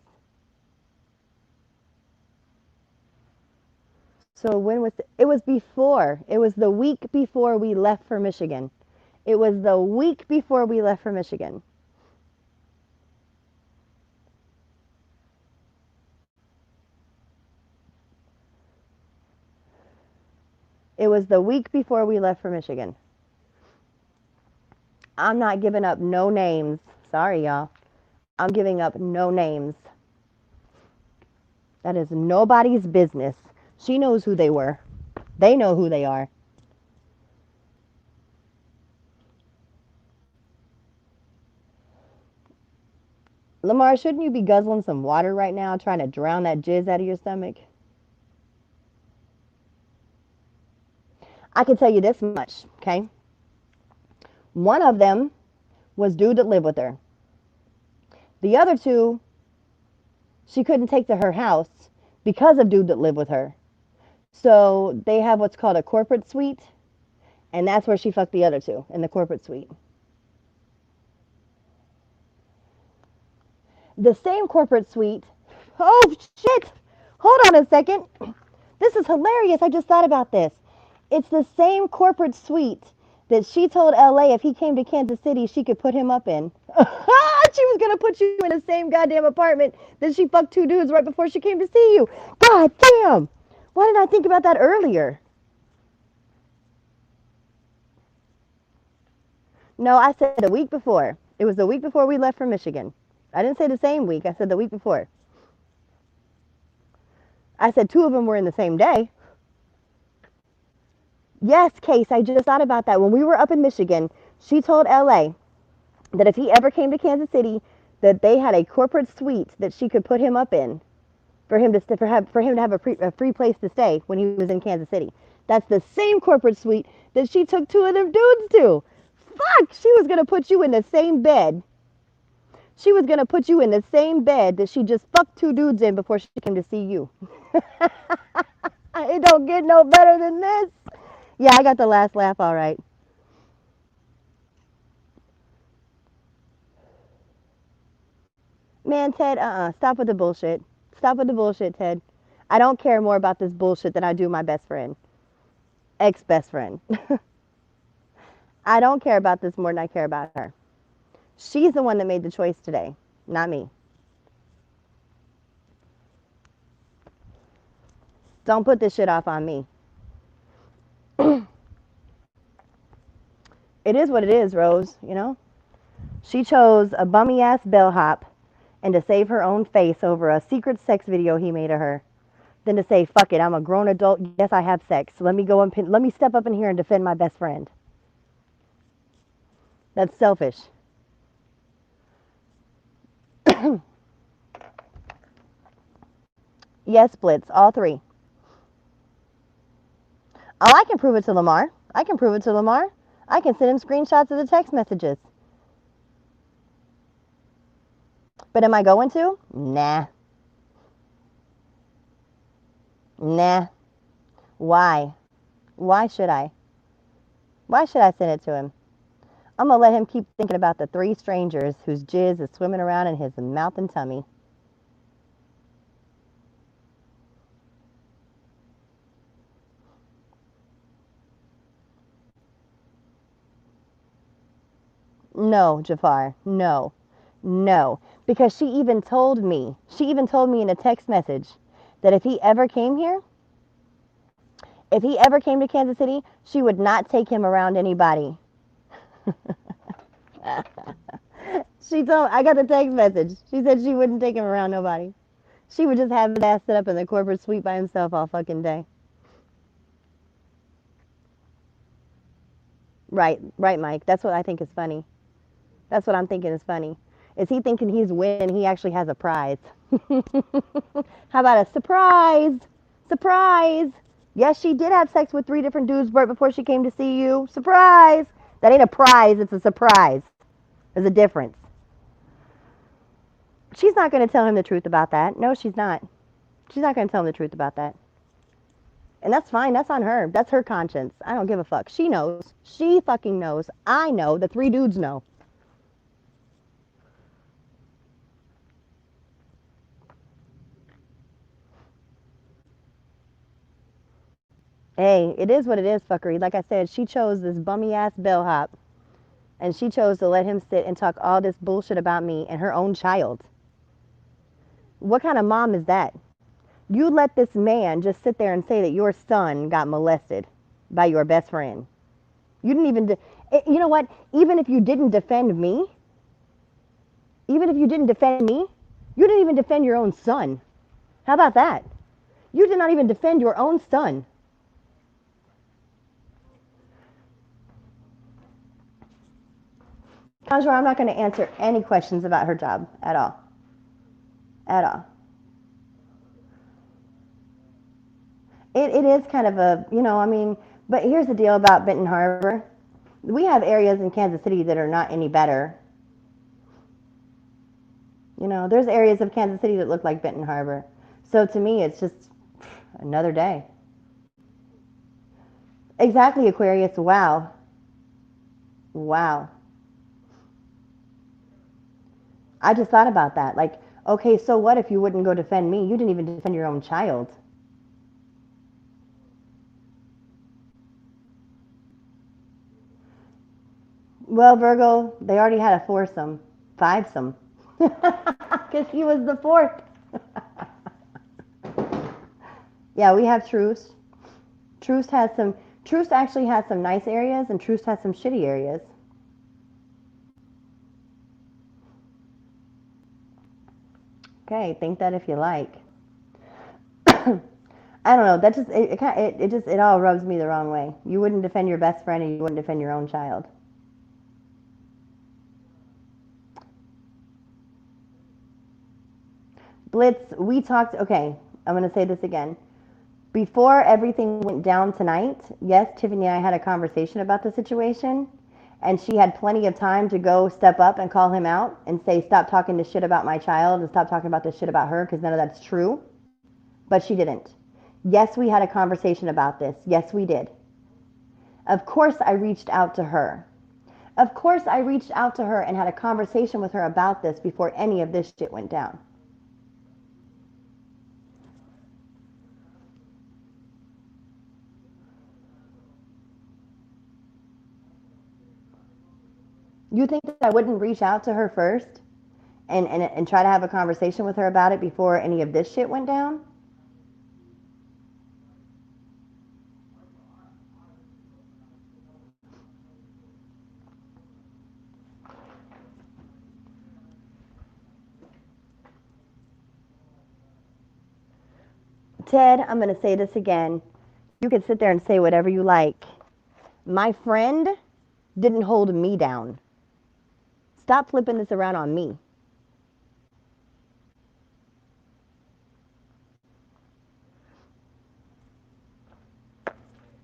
So when was it was before. It was the week before we left for Michigan. It was the week before we left for Michigan. It was the week before we left for Michigan. I'm not giving up no names. Sorry, y'all. I'm giving up no names. That is nobody's business. She knows who they were. They know who they are. Lamar, shouldn't you be guzzling some water right now, trying to drown that jizz out of your stomach? I can tell you this much, okay? One of them was dude that lived with her. The other two, she couldn't take to her house because of dude that lived with her. So they have what's called a corporate suite, and that's where she fucked the other two, in the corporate suite. The same corporate suite. Oh shit! Hold on a second. This is hilarious. I just thought about this. It's the same corporate suite that she told LA if he came to Kansas City, she could put him up in. She was gonna put you in the same goddamn apartment that she fucked two dudes right before she came to see you. God damn! Why didn't I think about that earlier? No, I said the week before. It was the week before we left for Michigan. I didn't say the same week. I said the week before. I said two of them were in the same day. Yes, Case, I just thought about that. When we were up in Michigan, she told LA that if he ever came to Kansas City, that they had a corporate suite that she could put him up in for him to have a free place to stay when he was in Kansas City. That's the same corporate suite that she took two of them dudes to. Fuck, she was gonna put you in the same bed. She was gonna put you in the same bed that she just fucked two dudes in before she came to see you. It don't get no better than this. Yeah, I got the last laugh all right. Man, Ted, stop with the bullshit. Stop with the bullshit, Ted. I don't care more about this bullshit than I do my best friend, ex best friend. I don't care about this more than I care about her. She's the one that made the choice today, not me. Don't put this shit off on me. It is what it is, Rose, you know? She chose a bummy ass bellhop and to save her own face over a secret sex video he made of her than to say, fuck it, I'm a grown adult. Yes, I have sex. Let me go and let me step up in here and defend my best friend. That's selfish. Yes, Blitz, all three. Oh, I can prove it to Lamar. I can prove it to Lamar. I can send him screenshots of the text messages. But am I going to? Nah. Nah. Why? Why should I? Why should I send it to him? I'm going to let him keep thinking about the three strangers whose jizz is swimming around in his mouth and tummy. No, Jafar. No. No. Because she even told me in a text message that if he ever came to Kansas City, she would not take him around anybody. I got the text message. She said she wouldn't take him around nobody. She would just have his ass sit up in the corporate suite by himself all fucking day. Right, Mike. That's what I think is funny. That's what I'm thinking is funny. Is he thinking he's winning? He actually has a prize. How about a surprise? Surprise! Yes, she did have sex with 3 different dudes right before she came to see you. Surprise! That ain't a prize. It's a surprise. There's a difference. She's not going to tell him the truth about that. No, she's not. She's not going to tell him the truth about that. And that's fine. That's on her. That's her conscience. I don't give a fuck. She knows. She fucking knows. I know. The 3 dudes know. Hey, it is what it is, fuckery. Like I said, she chose this bummy ass bellhop. And she chose to let him sit and talk all this bullshit about me and her own child. What kind of mom is that? You let this man just sit there and say that your son got molested by your best friend. You didn't even, you know what? Even if you didn't defend me, you didn't even defend your own son. How about that? You did not even defend your own son. Conjure, I'm not going to answer any questions about her job at all. At all. It is kind of a, but here's the deal about Benton Harbor. We have areas in Kansas City that are not any better. There's areas of Kansas City that look like Benton Harbor. So to me, it's just another day. Exactly, Aquarius. Wow. Wow. I just thought about that. Like, okay, so what if you wouldn't go defend me? You didn't even defend your own child. Well, Virgo, they already had a foursome, fivesome, because he was the 4th. Yeah, we have Truce. Truce actually has some nice areas, and Truce has some shitty areas. Okay, think that if you like. I don't know. That just it all rubs me the wrong way. You wouldn't defend your best friend, and you wouldn't defend your own child. Blitz, we talked. Okay, I'm gonna say this again. Before everything went down tonight, yes, Tiffany and I had a conversation about the situation, and she had plenty of time to go step up and call him out and say, stop talking this shit about my child and stop talking about this shit about her, because none of that's true. But she didn't. Yes, we had a conversation about this. Yes, we did. Of course, I reached out to her. Of course, I reached out to her and had a conversation with her about this before any of this shit went down. You think that I wouldn't reach out to her first and try to have a conversation with her about it before any of this shit went down? Ted, I'm going to say this again. You can sit there and say whatever you like. My friend didn't hold me down. Stop flipping this around on me.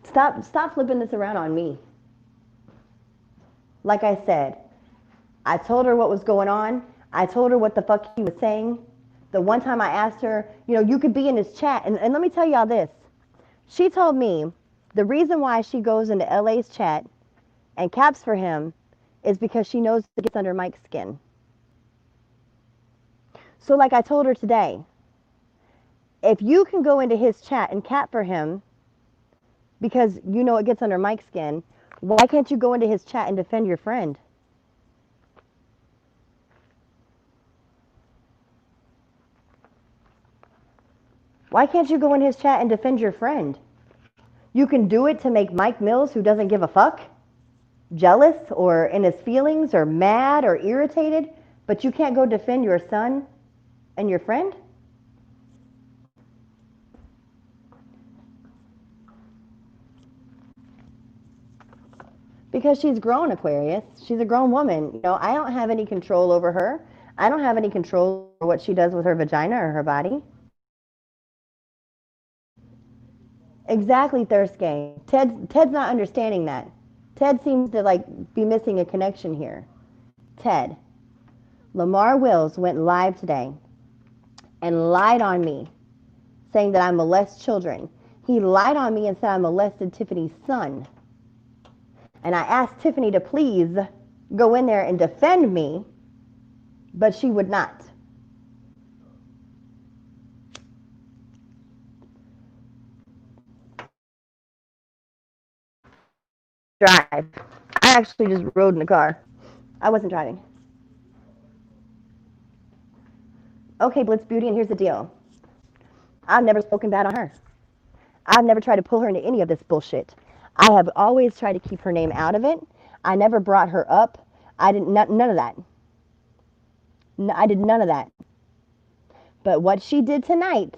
Stop flipping this around on me. Like I said, I told her what was going on. I told her what the fuck he was saying. The one time I asked her, you could be in his chat. And let me tell y'all this. She told me the reason why she goes into LA's chat and caps for him is because she knows it gets under Mike's skin. So like I told her today, if you can go into his chat and cap for him because it gets under Mike's skin, why can't you go into his chat and defend your friend? Why can't you go in his chat and defend your friend? You can do it to make Mike Mills, who doesn't give a fuck, jealous or in his feelings or mad or irritated, but you can't go defend your son and your friend? Because she's grown, Aquarius. She's a grown woman. You know, I don't have any control over her. I don't have any control over what she does with her vagina or her body. Exactly, Thursday. Ted's not understanding that. Ted seems to like be missing a connection here. Ted, Lamar Wills went live today and lied on me, saying that I molest children. He lied on me and said I molested Tiffany's son. And I asked Tiffany to please go in there and defend me, but she would not. Drive. I actually just rode in the car. I wasn't driving. Okay, Blitz Beauty, and here's the deal. I've never spoken bad on her. I've never tried to pull her into any of this bullshit. I have always tried to keep her name out of it. I never brought her up. I didn't, none of that. I did none of that. But what she did tonight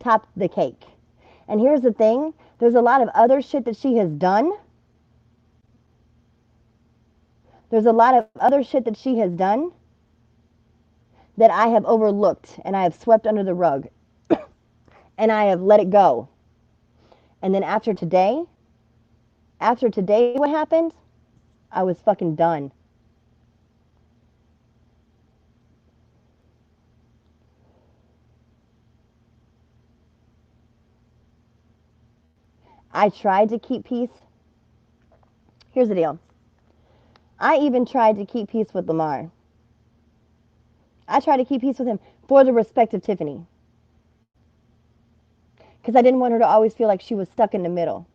topped the cake. And here's the thing. There's a lot of other shit that she has done. There's a lot of other shit that she has done that I have overlooked and I have swept under the rug. And I have let it go. And then after today, what happened, I was fucking done. I tried to keep peace. Here's the deal. I even tried to keep peace with Lamar. I tried to keep peace with him for the respect of Tiffany. Because I didn't want her to always feel like she was stuck in the middle.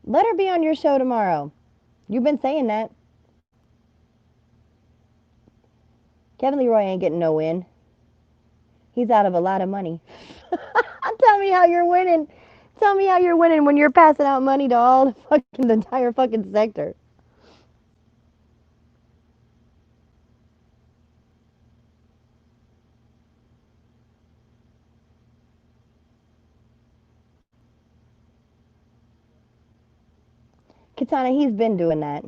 Let her be on your show tomorrow. You've been saying that. Kevin Leroy ain't getting no win. He's out of a lot of money. Tell me how you're winning. Tell me how you're winning when you're passing out money to all the entire fucking sector. Katana, he's been doing that.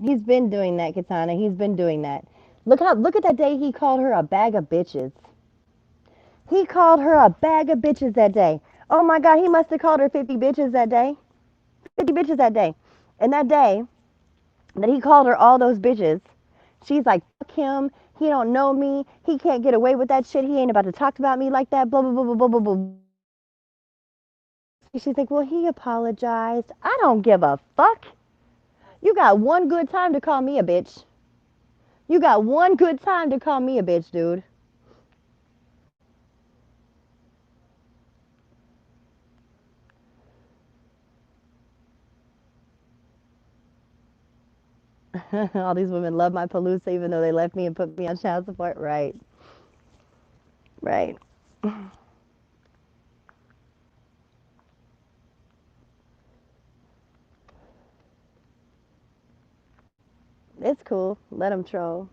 He's been doing that, Katana. He's been doing that. Look at that day he called her a bag of bitches. He called her a bag of bitches that day. Oh my God, he must have called her 50 bitches that day. 50 bitches that day. And that day that he called her all those bitches, she's like, fuck him. He don't know me. He can't get away with that shit. He ain't about to talk about me like that. Blah, blah, blah, blah, blah, blah, blah. She's like, well, he apologized. I don't give a fuck. You got one good time to call me a bitch. You got one good time to call me a bitch, dude. All these women love my Palooza even though they left me and put me on child support. Right. Right. It's cool. Let them troll.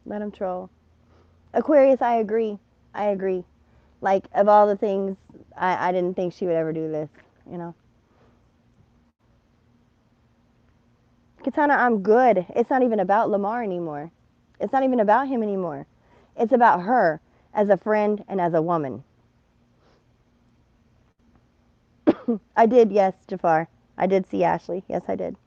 Let them troll. Aquarius, I agree. I agree. Like, of all the things, I didn't think she would ever do this, you know. Katana, I'm good. It's not even about Lamar anymore. It's not even about him anymore. It's about her as a friend and as a woman. I did, yes, Jafar. I did see Ashley. Yes, I did.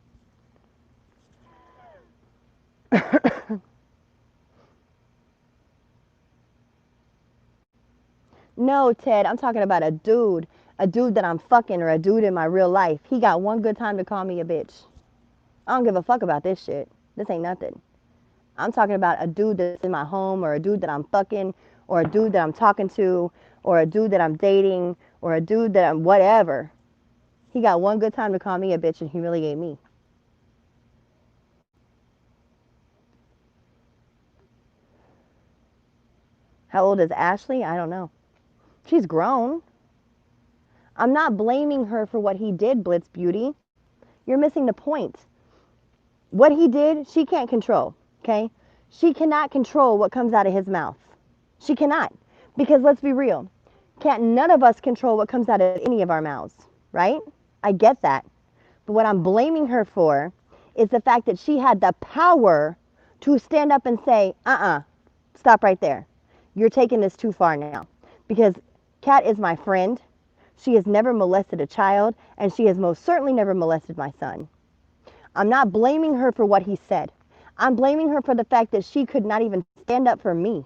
No, Ted, I'm talking about a dude. A dude that I'm fucking or a dude in my real life. He got one good time to call me a bitch. I don't give a fuck about this shit. This ain't nothing. I'm talking about a dude that's in my home or a dude that I'm fucking or a dude that I'm talking to or a dude that I'm dating or a dude that I'm whatever. He got one good time to call me a bitch and humiliate me. How old is Ashley? I don't know. She's grown. I'm not blaming her for what he did, Blitz Beauty. You're missing the point. What he did, she can't control, okay? She cannot control what comes out of his mouth. She cannot. Because let's be real, can't none of us control what comes out of any of our mouths, right? I get that. But what I'm blaming her for is the fact that she had the power to stand up and say, stop right there. You're taking this too far now. Because Kat is my friend. She has never molested a child, and she has most certainly never molested my son. I'm not blaming her for what he said. I'm blaming her for the fact that she could not even stand up for me.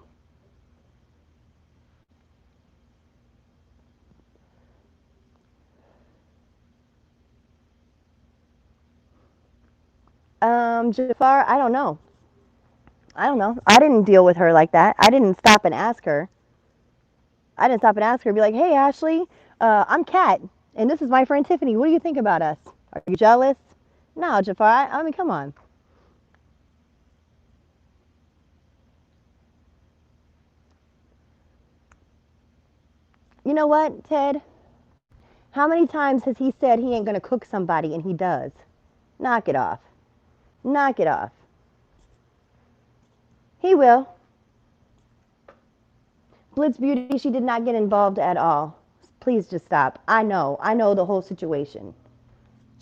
Jafar, I don't know. I don't know. I didn't deal with her like that. I didn't stop and ask her. I didn't stop and ask her, be like, hey, Ashley, I'm Kat, and this is my friend Tiffany. What do you think about us? Are you jealous? No, Jafar, I mean, come on. You know what, Ted? How many times has he said he ain't going to cook somebody and he does? Knock it off. Knock it off. He will. Blitz Beauty, she did not get involved at all. Please just stop. I know the whole situation.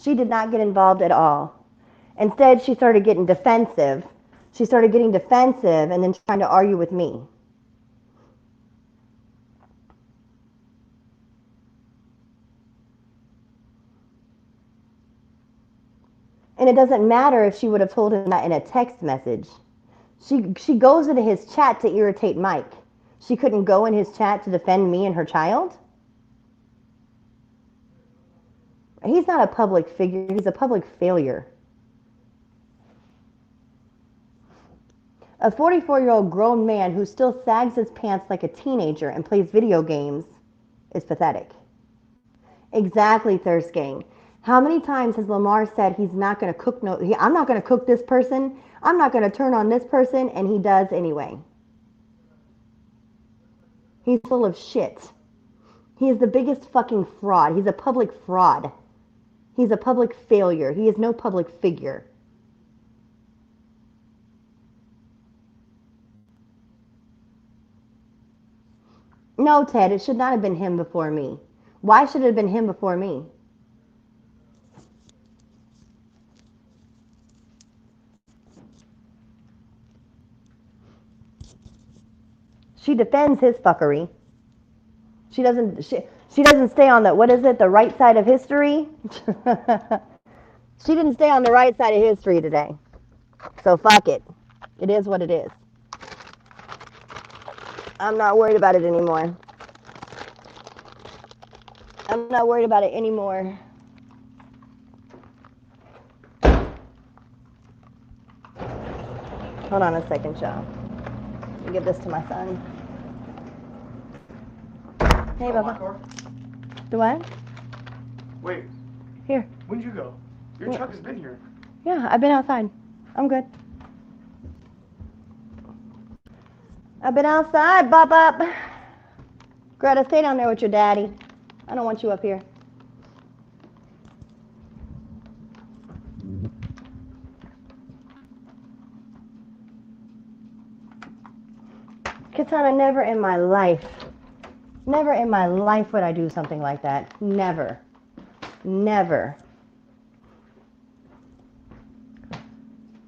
She did not get involved at all. Instead, she started getting defensive. She started getting defensive and then trying to argue with me. And it doesn't matter if she would have told him that in a text message. She goes into his chat to irritate Mike. She couldn't go in his chat to defend me and her child? He's not a public figure. He's a public failure. A 44-year-old grown man who still sags his pants like a teenager and plays video games is pathetic. Exactly, Thirst Gang. How many times has Lamar said he's not going to cook I'm not going to cook this person, I'm not going to turn on this person, and he does anyway. He's full of shit. He is the biggest fucking fraud. He's a public fraud. He's a public failure. He is no public figure. No, Ted, it should not have been him before me. Why should it have been him before me? She defends his fuckery. She doesn't stay on the, what is it, the right side of history? She didn't stay on the right side of history today. So fuck it. It is what it is. I'm not worried about it anymore. I'm not worried about it anymore. Hold on a second, y'all. Let me give this to my son. Hey, Bubba. Do what? Wait. Here. When'd you go? Your truck has been here. Yeah, I've been outside. I'm good. I've been outside, Bop. Greta, stay down there with your daddy. I don't want you up here. Katana, never in my life would I do something like that. Never. Never.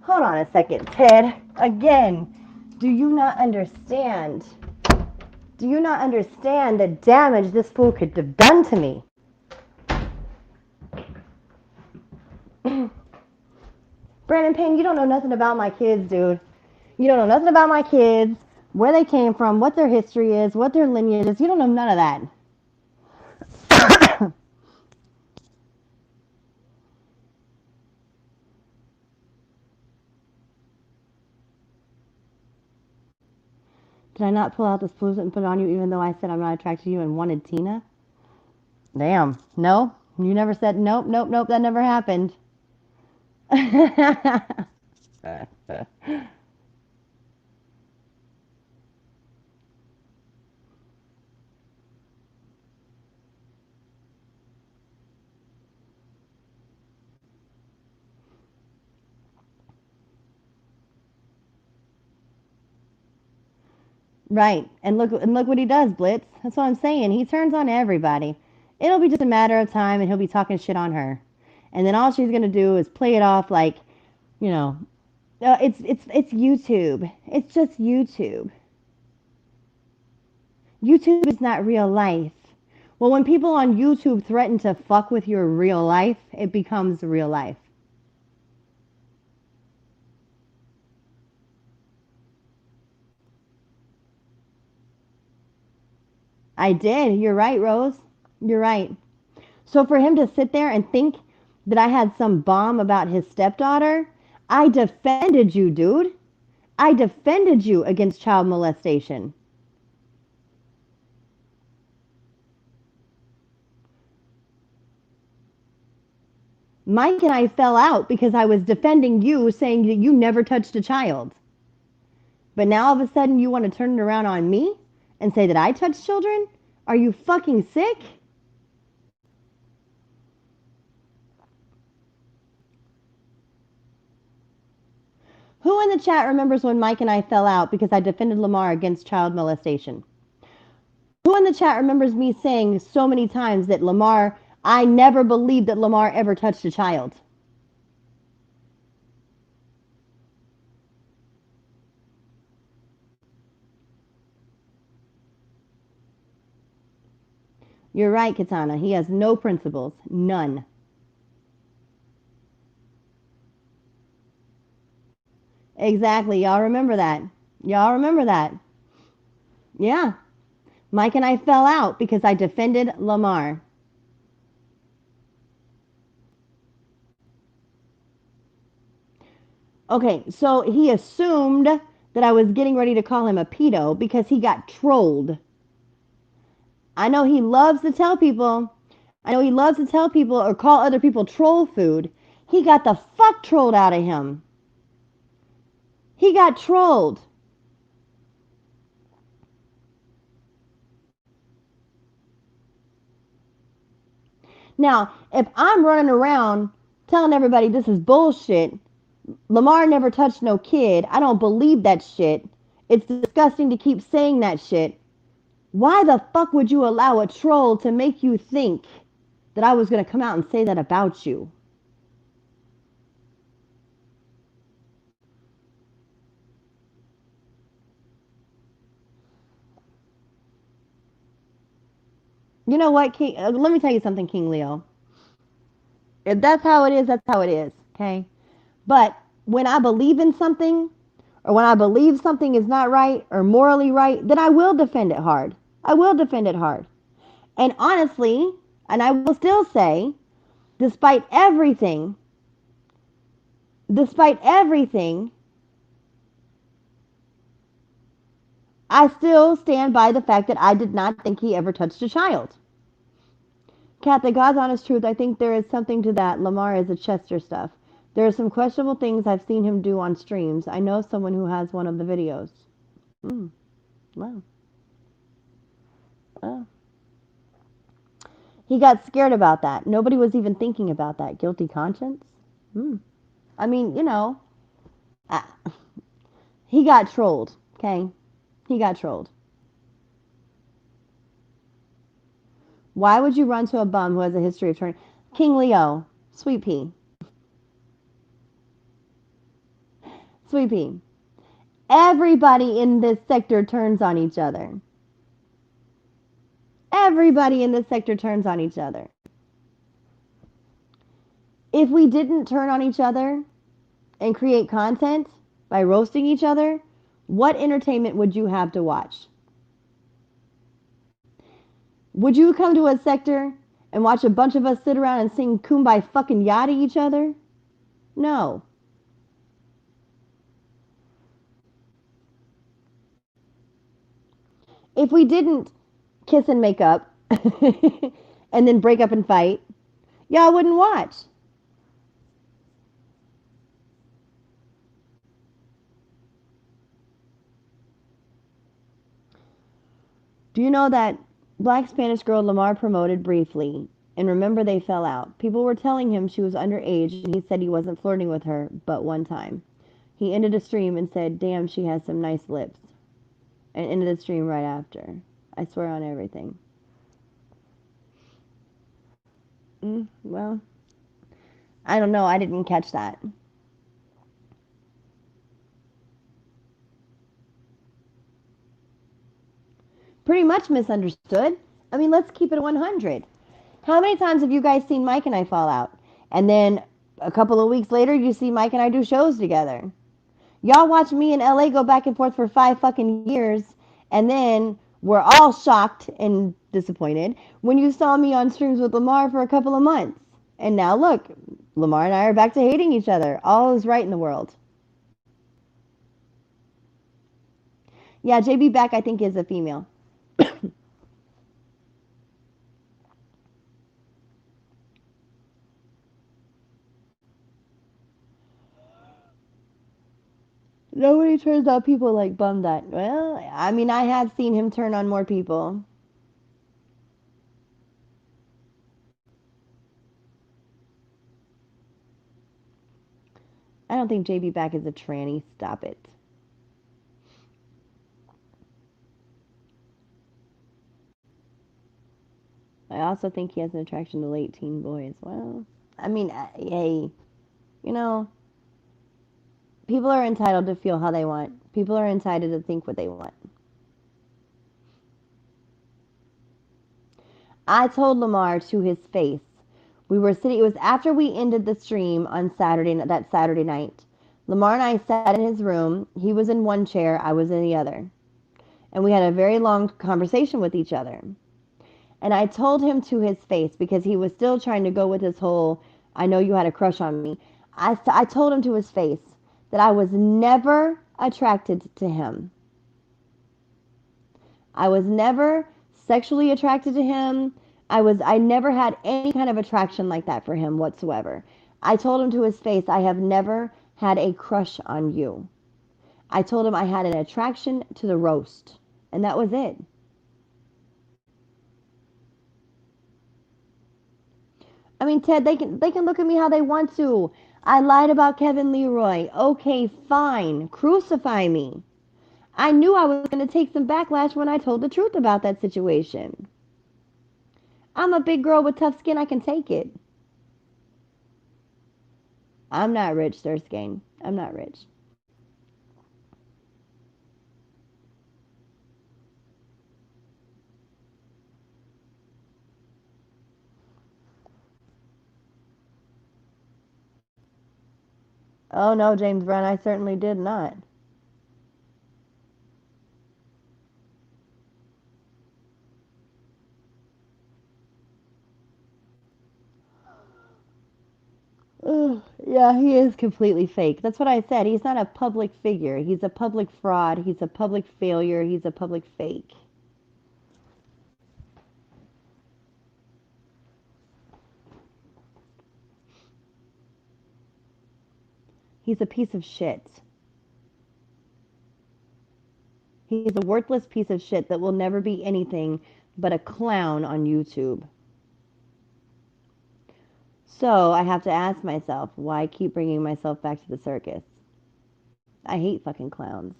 Hold on a second, Ted. Again, do you not understand? Do you not understand the damage this fool could have done to me? Brandon Payne, you don't know nothing about my kids, dude. You don't know nothing about my kids, where they came from, what their history is, what their lineage is. You don't know none of that. Did I not pull out this and put it on you even though I said I'm not attracted to you and wanted Tina? Damn. No? You never said, nope, nope, nope, that never happened. Right. And look what he does, Blitz. That's what I'm saying. He turns on everybody. It'll be just a matter of time and he'll be talking shit on her. And then all she's gonna do is play it off like, you know, it's YouTube. It's just YouTube. YouTube is not real life. Well, when people on YouTube threaten to fuck with your real life, it becomes real life. I did. You're right, Rose. You're right. So for him to sit there and think that I had some bomb about his stepdaughter, I defended you, dude. I defended you against child molestation. Mike and I fell out because I was defending you, saying that you never touched a child. But now all of a sudden you want to turn it around on me and say that I touched children? Are you fucking sick? Who in the chat remembers when Mike and I fell out because I defended Lamar against child molestation? Who in the chat remembers me saying so many times that Lamar, I never believed that Lamar ever touched a child? You're right, Katana. He has no principles. None. Exactly. Y'all remember that. Y'all remember that. Yeah. Mike and I fell out because I defended Lamar. Okay, so he assumed that I was getting ready to call him a pedo because he got trolled. I know he loves to tell people, or call other people troll food. He got the fuck trolled out of him. He got trolled. Now, if I'm running around telling everybody this is bullshit, Lamar never touched no kid, I don't believe that shit. It's disgusting to keep saying that shit. Why the fuck would you allow a troll to make you think that I was going to come out and say that about you? You know what, King? Let me tell you something, King Leo. If that's how it is, that's how it is, okay? But when I believe in something, or when I believe something is not right or morally right, then I will defend it hard. I will defend it hard. And honestly, and I will still say, despite everything, I still stand by the fact that I did not think he ever touched a child. Kat, the God's honest truth, I think there is something to that. Lamar is a Chester stuff. There are some questionable things I've seen him do on streams. I know someone who has one of the videos. Wow. Wow. He got scared about that. Nobody was even thinking about that. Guilty conscience? I mean, he got trolled, okay? He got trolled. Why would you run to a bum who has a history of turning? King Leo, Sweet Pea. Sweet Pea. Everybody in this sector turns on each other. Everybody in this sector turns on each other. If we didn't turn on each other and create content by roasting each other, what entertainment would you have to watch? Would you come to a sector and watch a bunch of us sit around and sing Kumbaya fucking Ya to each other? No. If we didn't kiss and make up and then break up and fight, Y'all wouldn't watch. Do you know that black Spanish girl Lamar promoted briefly? And remember, they fell out. People were telling him she was underage, and he said he wasn't flirting with her, but one time. He ended a stream and said, "Damn, she has some nice lips." And ended the stream right after. I swear on everything. Well, I don't know. I didn't catch that. Pretty much misunderstood. I mean, let's keep it 100. How many times have you guys seen Mike and I fall out? And then a couple of weeks later, you see Mike and I do shows together. Y'all watch me in LA go back and forth for 5 fucking years, and then we're all shocked and disappointed when you saw me on streams with Lamar for a couple of months. And now look, Lamar and I are back to hating each other. All is right in the world. Yeah, JB Back, I think, is a female. Nobody turns out people like bum that. Well, I mean, I have seen him turn on more people. I don't think JB Back is a tranny. Stop it. I also think he has an attraction to late teen boys. Well, I mean, hey, you know, people are entitled to feel how they want. People are entitled to think what they want. I told Lamar to his face. We were sitting. It was after we ended the stream on that Saturday night. Lamar and I sat in his room. He was in one chair. I was in the other, and we had a very long conversation with each other. And I told him to his face because he was still trying to go with his whole, "I know you had a crush on me." I told him to his face that I was never attracted to him. I was never sexually attracted to him. I never had any kind of attraction like that for him whatsoever. I told him to his face, "I have never had a crush on you." I told him I had an attraction to the roast. And that was it. I mean, Ted, they can look at me how they want to. I lied about Kevin Leroy. Okay, fine. Crucify me. I knew I was going to take some backlash when I told the truth about that situation. I'm a big girl with tough skin. I can take it. I'm not rich, Thurskane. I'm not rich. Oh no, James Brown, I certainly did not. Ugh, yeah, he is completely fake. That's what I said. He's not a public figure. He's a public fraud. He's a public failure. He's a public fake. He's a piece of shit. He's a worthless piece of shit that will never be anything but a clown on YouTube. So I have to ask myself, why keep bringing myself back to the circus? I hate fucking clowns.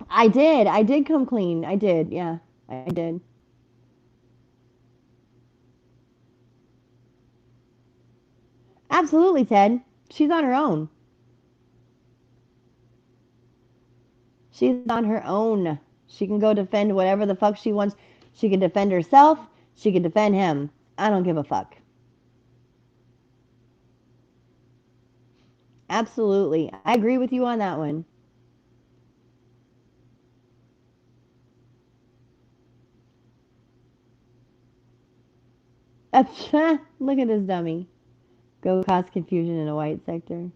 I did. I did come clean. I did. Yeah, I did. Absolutely, Ted. She's on her own. She's on her own. She can go defend whatever the fuck she wants. She can defend herself. She can defend him. I don't give a fuck. Absolutely. I agree with you on that one. Look at this dummy. Go cause confusion in a white sector.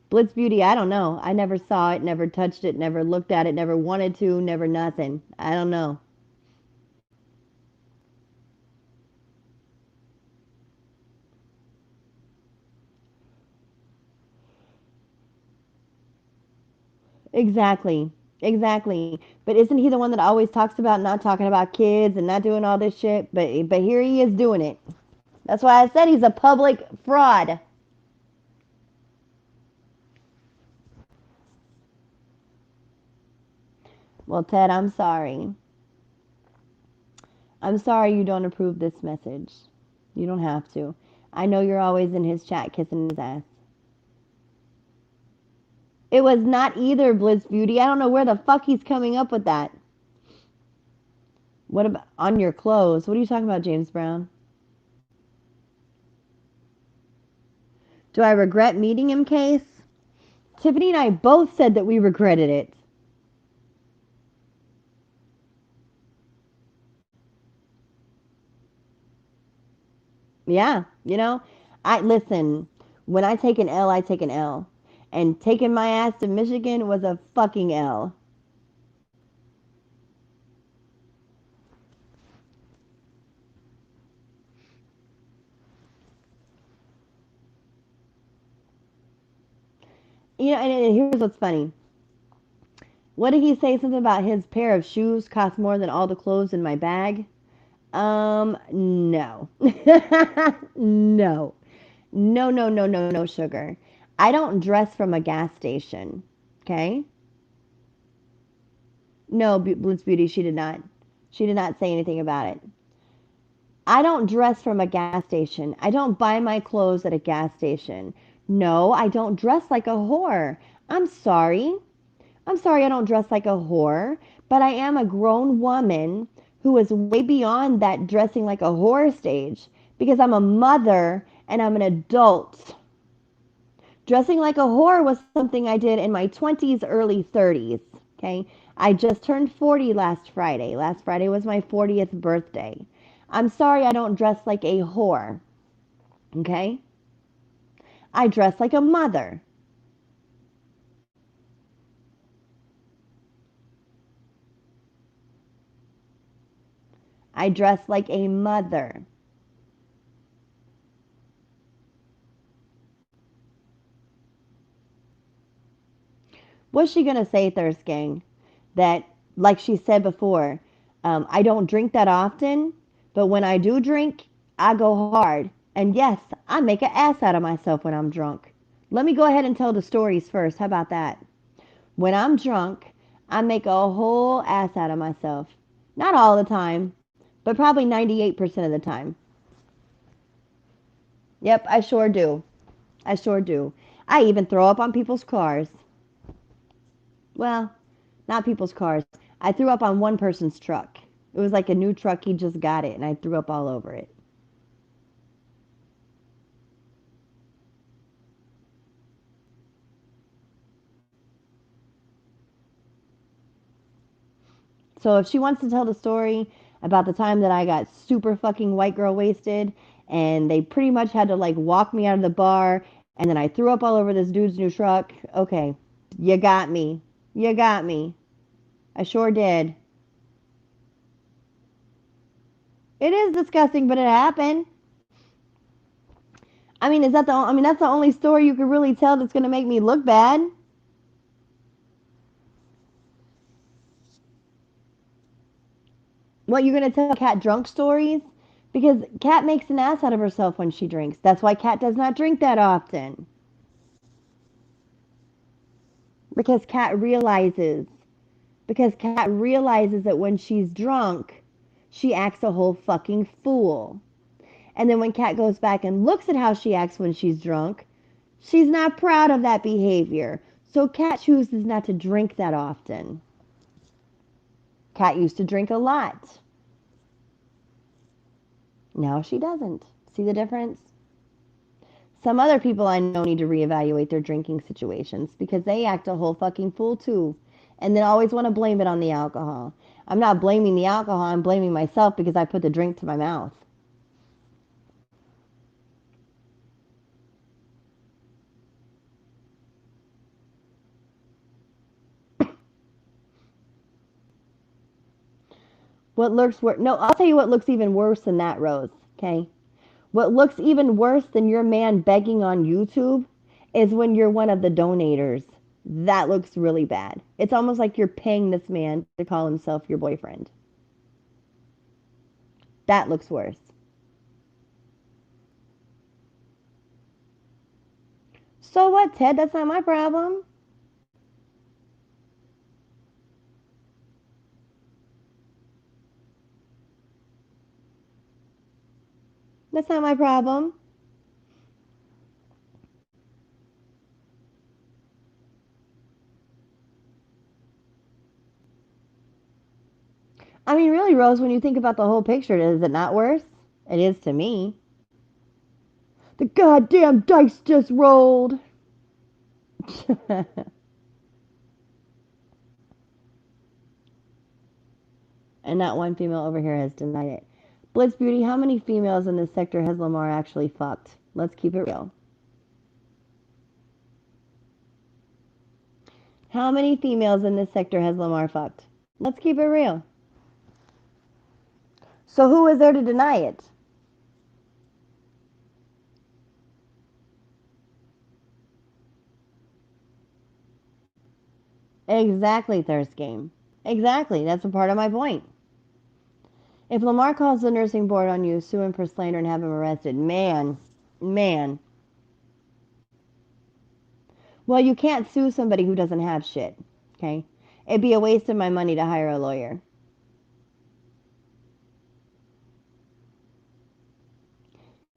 Blitz Beauty, I don't know. I never saw it, never touched it, never looked at it, never wanted to, never nothing. I don't know. Exactly. Exactly. But isn't he the one that always talks about not talking about kids and not doing all this shit? But here he is doing it. That's why I said he's a public fraud. Well, Ted, I'm sorry. I'm sorry you don't approve this message. You don't have to. I know you're always in his chat kissing his ass. It was not either, Blitz Beauty. I don't know where the fuck he's coming up with that. What about on your clothes? What are you talking about, James Brown? Do I regret meeting him, Case? Tiffany and I both said that we regretted it. Yeah, I listen, when I take an L, I take an L. And taking my ass to Michigan was a fucking L. And here's what's funny. What did he say? Something about his pair of shoes cost more than all the clothes in my bag? No. No. No, no, no, no, no, sugar. I don't dress from a gas station. Okay? No, Blitz Beauty, she did not. She did not say anything about it. I don't dress from a gas station. I don't buy my clothes at a gas station. No, I don't dress like a whore. I'm sorry. I'm sorry I don't dress like a whore, but I am a grown woman who is way beyond that dressing like a whore stage because I'm a mother and I'm an adult. Dressing like a whore was something I did in my 20s, early 30s. Okay. I just turned 40 last Friday. Last Friday was my 40th birthday. I'm sorry I don't dress like a whore. Okay. I dress like a mother. I dress like a mother. What's she going to say, Thirst Gang? That, like she said before, I don't drink that often, but when I do drink, I go hard. And yes, I make an ass out of myself when I'm drunk. Let me go ahead and tell the stories first. How about that? When I'm drunk, I make a whole ass out of myself. Not all the time, but probably 98% of the time. Yep, I sure do. I sure do. I even throw up on people's cars. Well, not people's cars. I threw up on one person's truck. It was like a new truck. He just got it, and I threw up all over it. So if she wants to tell the story about the time that I got super fucking white girl wasted, and they pretty much had to like walk me out of the bar, and then I threw up all over this dude's new truck, okay, you got me. You got me. I sure did. It is disgusting, but it happened. I mean, that's the only story you could really tell that's going to make me look bad. What, you're going to tell Kat drunk stories? Because Kat makes an ass out of herself when she drinks. That's why Kat does not drink that often. Because Kat realizes. Because Kat realizes that when she's drunk, she acts a whole fucking fool. And then when Kat goes back and looks at how she acts when she's drunk, she's not proud of that behavior. So Kat chooses not to drink that often. Kat used to drink a lot. Now she doesn't. See the difference? Some other people I know need to reevaluate their drinking situations because they act a whole fucking fool too. and then always want to blame it on the alcohol. I'm not blaming the alcohol, I'm blaming myself because I put the drink to my mouth. What looks worse? No, I'll tell you what looks even worse than that, Rose. Okay? What looks even worse than your man begging on YouTube is when you're one of the donators. That looks really bad. It's almost like you're paying this man to call himself your boyfriend. That looks worse. So what, Ted? That's not my problem. That's not my problem. I mean, really, Rose, when you think about the whole picture, is it not worse? It is to me. The goddamn dice just rolled. And not one female over here has denied it. Blitz Beauty, how many females in this sector has Lamar actually fucked? Let's keep it real. How many females in this sector has Lamar fucked? Let's keep it real. So who is there to deny it? Exactly, Thirst Game. Exactly. That's a part of my point. If Lamar calls the nursing board on you, sue him for slander and have him arrested. Man. Well, you can't sue somebody who doesn't have shit. Okay? It'd be a waste of my money to hire a lawyer.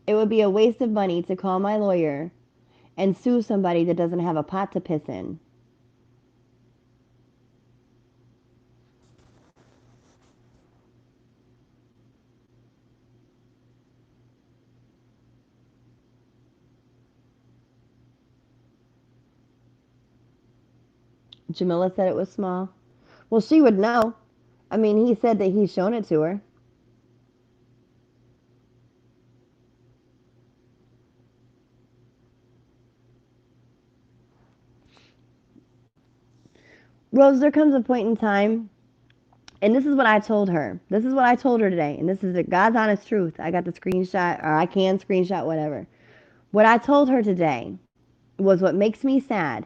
It would be a waste of money to call my lawyer and sue somebody that doesn't have a pot to piss in. Jamila said it was small. Well, she would know. I mean, he said that he's shown it to her. Rose, there comes a point in time, and this is what I told her. This is what I told her today, and this is the God's honest truth. I got the screenshot, or I can screenshot, whatever. What I told her today was what makes me sad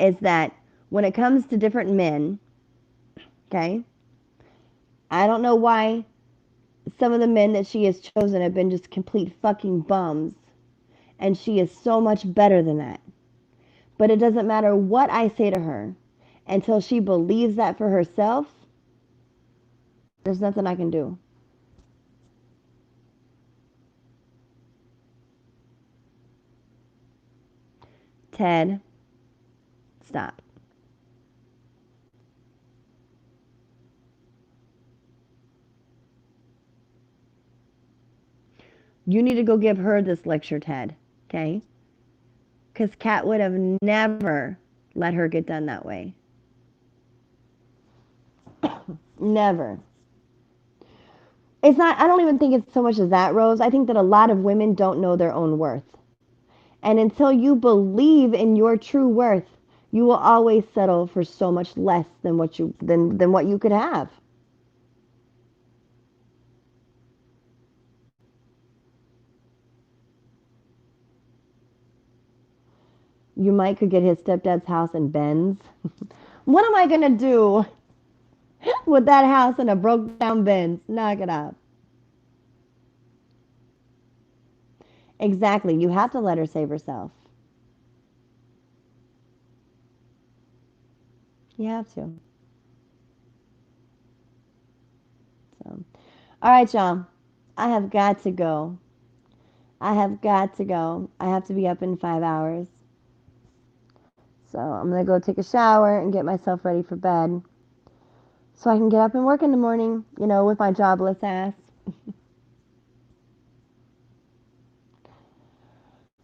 is that when it comes to different men, okay, I don't know why some of the men that she has chosen have been just complete fucking bums, and she is so much better than that. But it doesn't matter what I say to her until she believes that for herself. There's nothing I can do. Ted, stop. You need to go give her this lecture, Ted, okay? Because Kat would have never let her get done that way. Never. It's not, I don't even think it's so much as that, Rose. I think that a lot of women don't know their own worth. And until you believe in your true worth, you will always settle for so much less than what you could have. You might could get his stepdad's house in Benz. What am I gonna do with that house in a broke down Benz? Knock it up. Exactly. You have to let her save herself. You have to. So, all right, y'all. I have got to go. I have got to go. I have to be up in 5 hours. So I'm gonna go take a shower and get myself ready for bed, so I can get up and work in the morning. You know, with my jobless ass.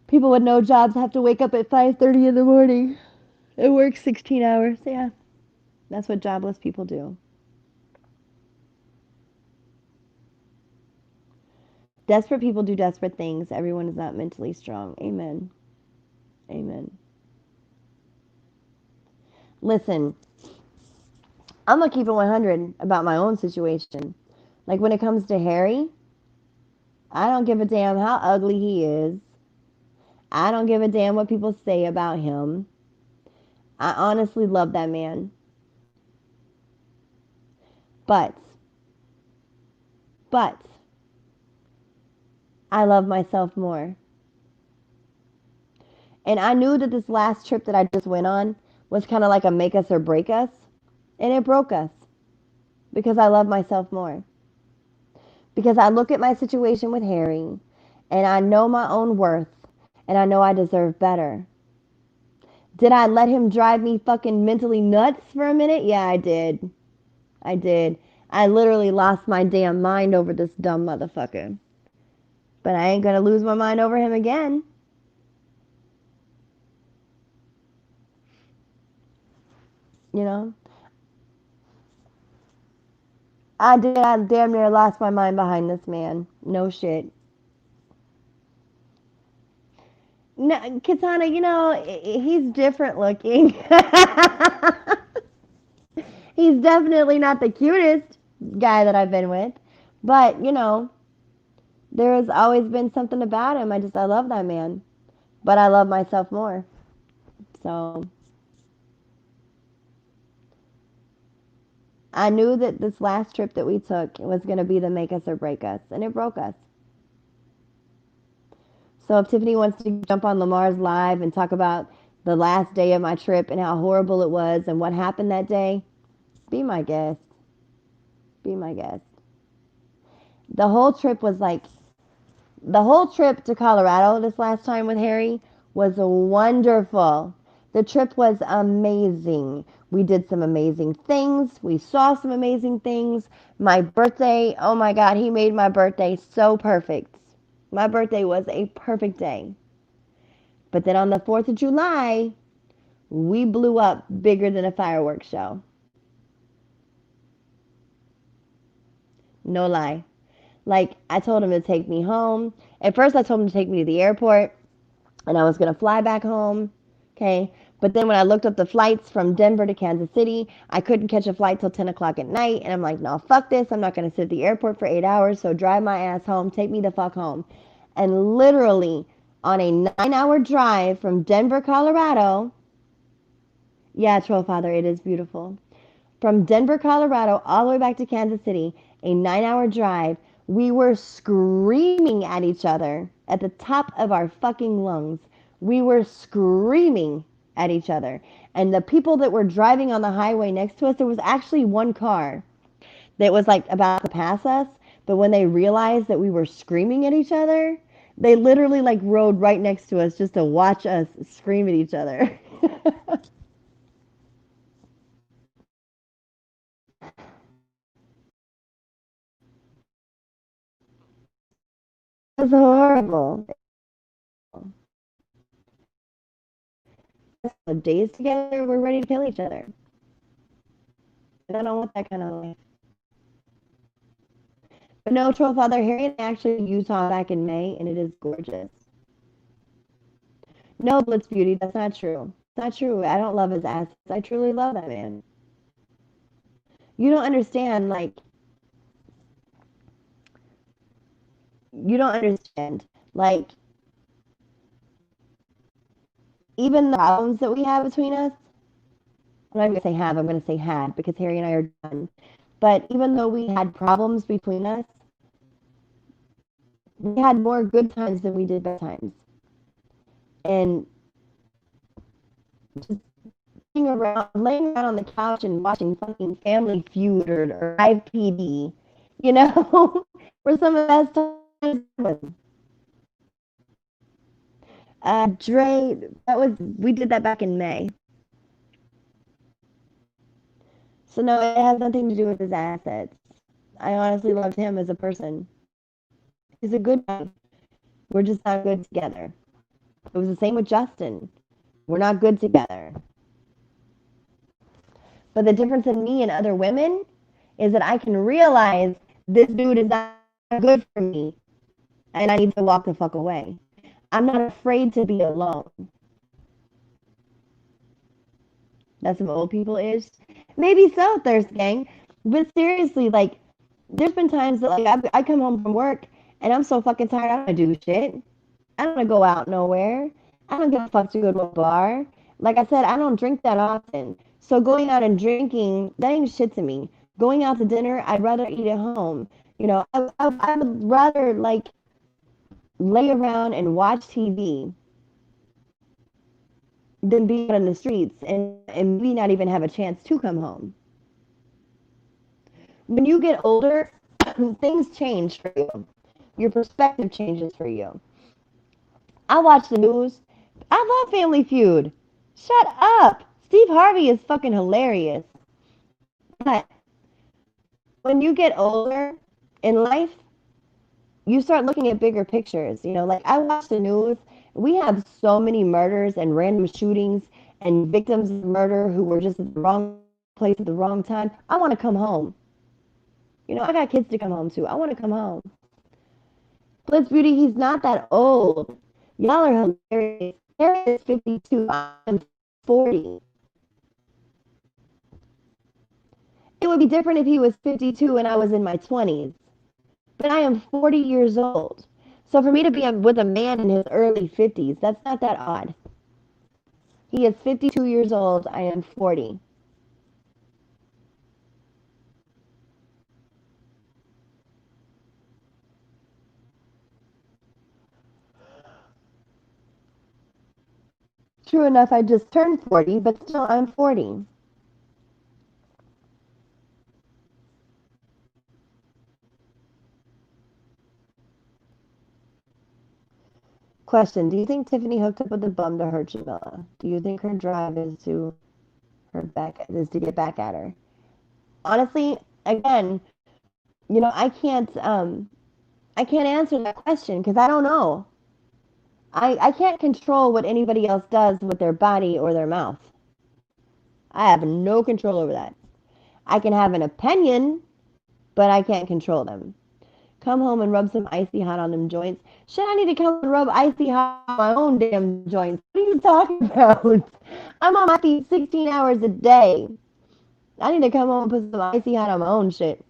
People with no jobs have to wake up at 5:30 in the morning. It works 16 hours. Yeah. That's what jobless people do. Desperate people do desperate things. Everyone is not mentally strong. Amen. Amen. Listen, I'm going to keep it 100 about my own situation. Like when it comes to Harry, I don't give a damn how ugly he is. I don't give a damn what people say about him. I honestly love that man. But I love myself more. And I knew that this last trip that I just went on was kind of like a make us or break us. And it broke us because I love myself more. Because I look at my situation with Harry and I know my own worth and I know I deserve better. Did I let him drive me fucking mentally nuts for a minute? Yeah, I did. I did. I literally lost my damn mind over this dumb motherfucker. But I ain't gonna lose my mind over him again. You know? I did. I damn near lost my mind behind this man. No shit. No, Katana, he's different looking. He's definitely not the cutest guy that I've been with. But, there has always been something about him. I love that man. But I love myself more. So I knew that this last trip that we took was going to be the make us or break us. And it broke us. So if Tiffany wants to jump on Lamar's live and talk about the last day of my trip and how horrible it was and what happened that day, be my guest. Be my guest. The whole trip to Colorado this last time with Harry was wonderful. The trip was amazing. We did some amazing things. We saw some amazing things. My birthday, oh my God, he made my birthday so perfect. My birthday was a perfect day. But then on the 4th of July, we blew up bigger than a fireworks show. No lie. Like, I told him to take me home. At first, I told him to take me to the airport, and I was going to fly back home. Okay. But then when I looked up the flights from Denver to Kansas City, I couldn't catch a flight till 10 o'clock at night. And I'm like, no, fuck this. I'm not going to sit at the airport for 8 hours. So drive my ass home. Take me the fuck home. And literally on a 9-hour drive from Denver, Colorado. Yeah, Troll Father, it is beautiful. From Denver, Colorado, all the way back to Kansas City, a 9-hour drive, we were screaming at each other at the top of our fucking lungs. We were screaming at each other. And the people that were driving on the highway next to us, there was actually one car that was like about to pass us. But when they realized that we were screaming at each other, they literally like rode right next to us just to watch us scream at each other. It was horrible. Days together, we're ready to kill each other. And I don't want that kind of life. But no, Troll Father, Harry and I actually in Utah back in May, and it is gorgeous. No, Blitz Beauty, that's not true. It's not true. I don't love his assets. I truly love that man. You don't understand, like, you don't understand. Like, even the problems that we have between us, I'm not going to say have, I'm going to say had, because Harry and I are done. But even though we had problems between us, we had more good times than we did bad times. And just laying around on the couch and watching fucking Family Feud or IPD, were some of the best times. Dre, we did that back in May. So no, it has nothing to do with his assets. I honestly loved him as a person. He's a good guy. We're just not good together. It was the same with Justin. We're not good together. But the difference in me and other women is that I can realize this dude is not good for me and I need to walk the fuck away. I'm not afraid to be alone. That's some old people ish. Maybe so, Thirst Gang. But seriously, like, there's been times that, like, I come home from work and I'm so fucking tired, I don't want to do shit. I don't want to go out nowhere. I don't give a fuck to go to a bar. Like I said, I don't drink that often. So going out and drinking, that ain't shit to me. Going out to dinner, I'd rather eat at home. You know, I would rather, like, lay around and watch TV than be out in the streets and maybe not even have a chance to come home. When you get older, things change for you. Your perspective changes for you. I watch the news. I love Family Feud. Shut up. Steve Harvey is fucking hilarious. But when you get older in life, you start looking at bigger pictures. You know, like I watch the news. We have so many murders and random shootings and victims of murder who were just at the wrong place at the wrong time. I want to come home. You know, I got kids to come home to. I want to come home. Blitz Beauty, he's not that old. Y'all are hilarious. Harry is 52. I'm 40. It would be different if he was 52 and I was in my 20s. But I am 40 years old. So for me to be with a man in his early 50s, that's not that odd. He is 52 years old. I am 40. True enough, I just turned 40, but still I'm 40. Question, do you think Tiffany hooked up with a bum to hurt Jamila? Do you think her drive is to get back at her? Honestly, again, you know, I can't answer that question because I don't know. I can't control what anybody else does with their body or their mouth. I have no control over that. I can have an opinion, but I can't control them. Come home and rub some icy hot on them joints. Shit, I need to come and rub icy hot on my own damn joints. What are you talking about? I'm on my feet 16 hours a day. I need to come home and put some icy hot on my own shit.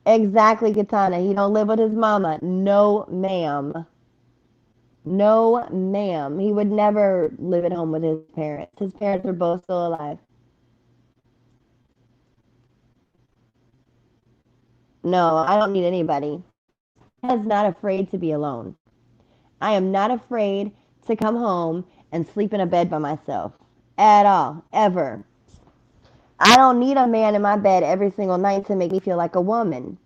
Exactly, Katana. He don't live with his mama. No, ma'am. No, ma'am. He would never live at home with his parents. His parents are both still alive. No, I don't need anybody. I am not afraid to be alone. I am not afraid to come home and sleep in a bed by myself. At all. Ever. I don't need a man in my bed every single night to make me feel like a woman.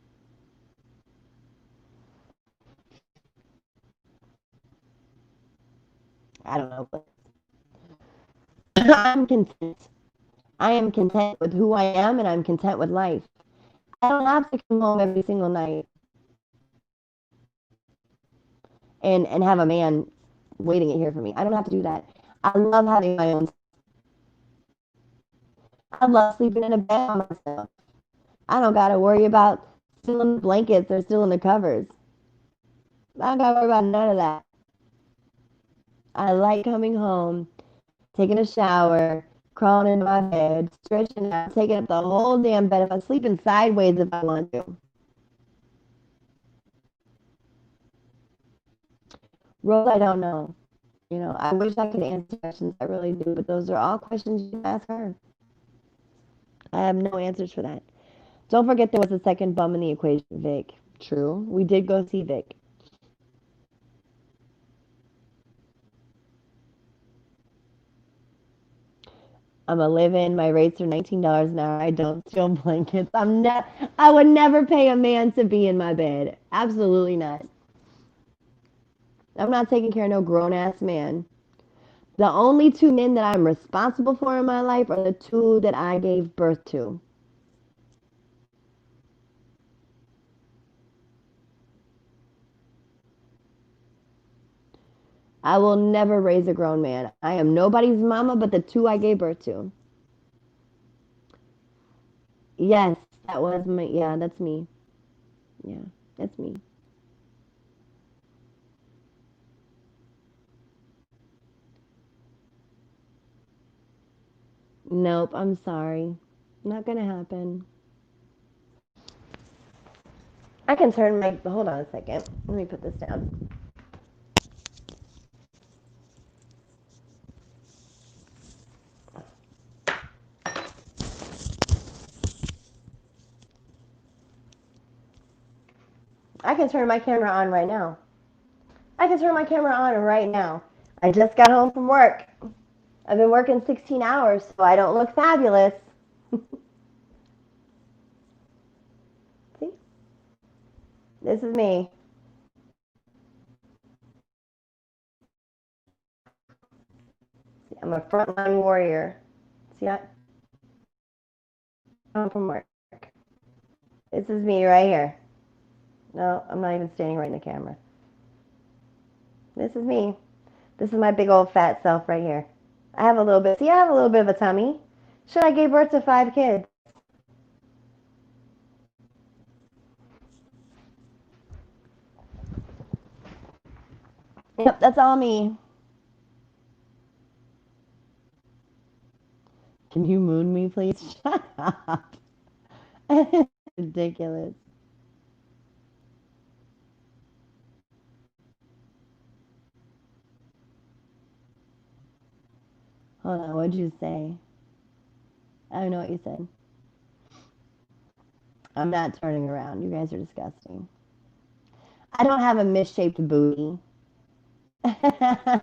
I don't know. But I'm content. I am content with who I am and I'm content with life. I don't have to come home every single night and have a man waiting it here for me. I don't have to do that. I love having my own. I love sleeping in a bed by myself. I don't gotta worry about stealing the blankets or stealing the covers. I don't gotta worry about none of that. I like coming home, taking a shower, crawling into my bed, stretching out, taking up the whole damn bed. If I'm sleeping sideways if I want to. Rose, I don't know. You know, I wish I could answer questions. I really do, but those are all questions you can ask her. I have no answers for that. Don't forget there was a second bum in the equation, Vic. True. We did go see Vic. I'm a live-in. My rates are $19 an hour. I don't steal blankets. I would never pay a man to be in my bed. Absolutely not. I'm not taking care of no grown-ass man. The only two men that I'm responsible for in my life are the two that I gave birth to. I will never raise a grown man. I am nobody's mama but the two I gave birth to. Yes, that was my, yeah, that's me. Yeah, that's me. Nope, I'm sorry. Not gonna happen. I can turn my, hold on a second. Let me put this down. I can turn my camera on right now. I can turn my camera on right now. I just got home from work. I've been working 16 hours, so I don't look fabulous. See? This is me. See, I'm a frontline warrior. See that? Home from work. This is me right here. No, I'm not even standing right in the camera. This is me. This is my big old fat self right here. I have a little bit. See, I have a little bit of a tummy. Should I gave birth to 5 kids? Yep, that's all me. Can you moon me, please? Shut up. Ridiculous. Hold on, what'd you say? I don't know what you said. I'm not turning around. You guys are disgusting. I don't have a misshaped booty. I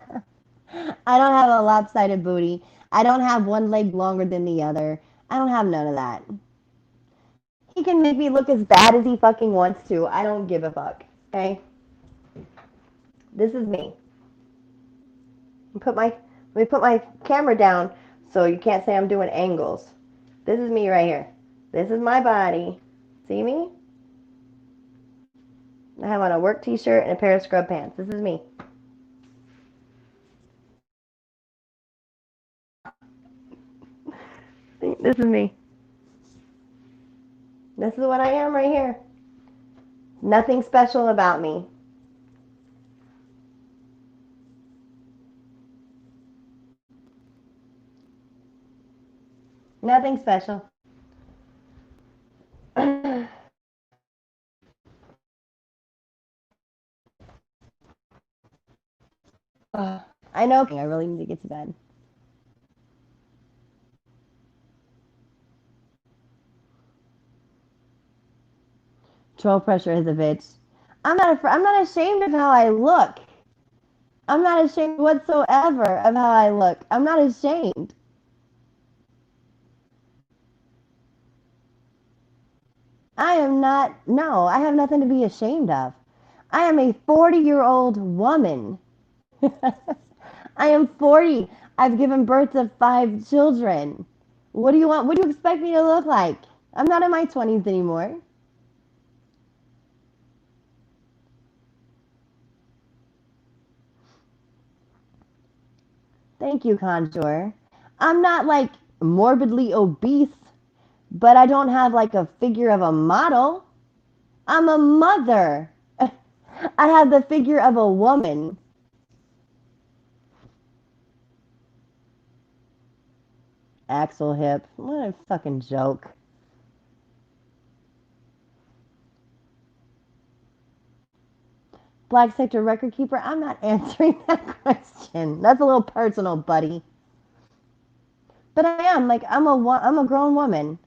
don't have a lopsided booty. I don't have one leg longer than the other. I don't have none of that. He can make me look as bad as he fucking wants to. I don't give a fuck. Okay? This is me. Let me put my camera down so you can't say I'm doing angles. This is me right here. This is my body. See me? I have on a work t-shirt and a pair of scrub pants. This is me. This is me. This is what I am right here. Nothing special about me. Nothing special. I know. I really need to get to bed. Troll pressure is a bitch. I'm not ashamed of how I look. I'm not ashamed whatsoever of how I look. I'm not ashamed. I am not. No, I have nothing to be ashamed of. I am a 40-year-old woman. I am 40. I've given birth to 5 children. What do you want? What do you expect me to look like? I'm not in my 20s anymore. Thank you, Contour. I'm not like morbidly obese, but I don't have like a figure of a model. I'm a mother. I have the figure of a woman. Axel hip. What a fucking joke. Black Sector Record Keeper, I'm not answering that question. That's a little personal, buddy. But I am like I'm a grown woman.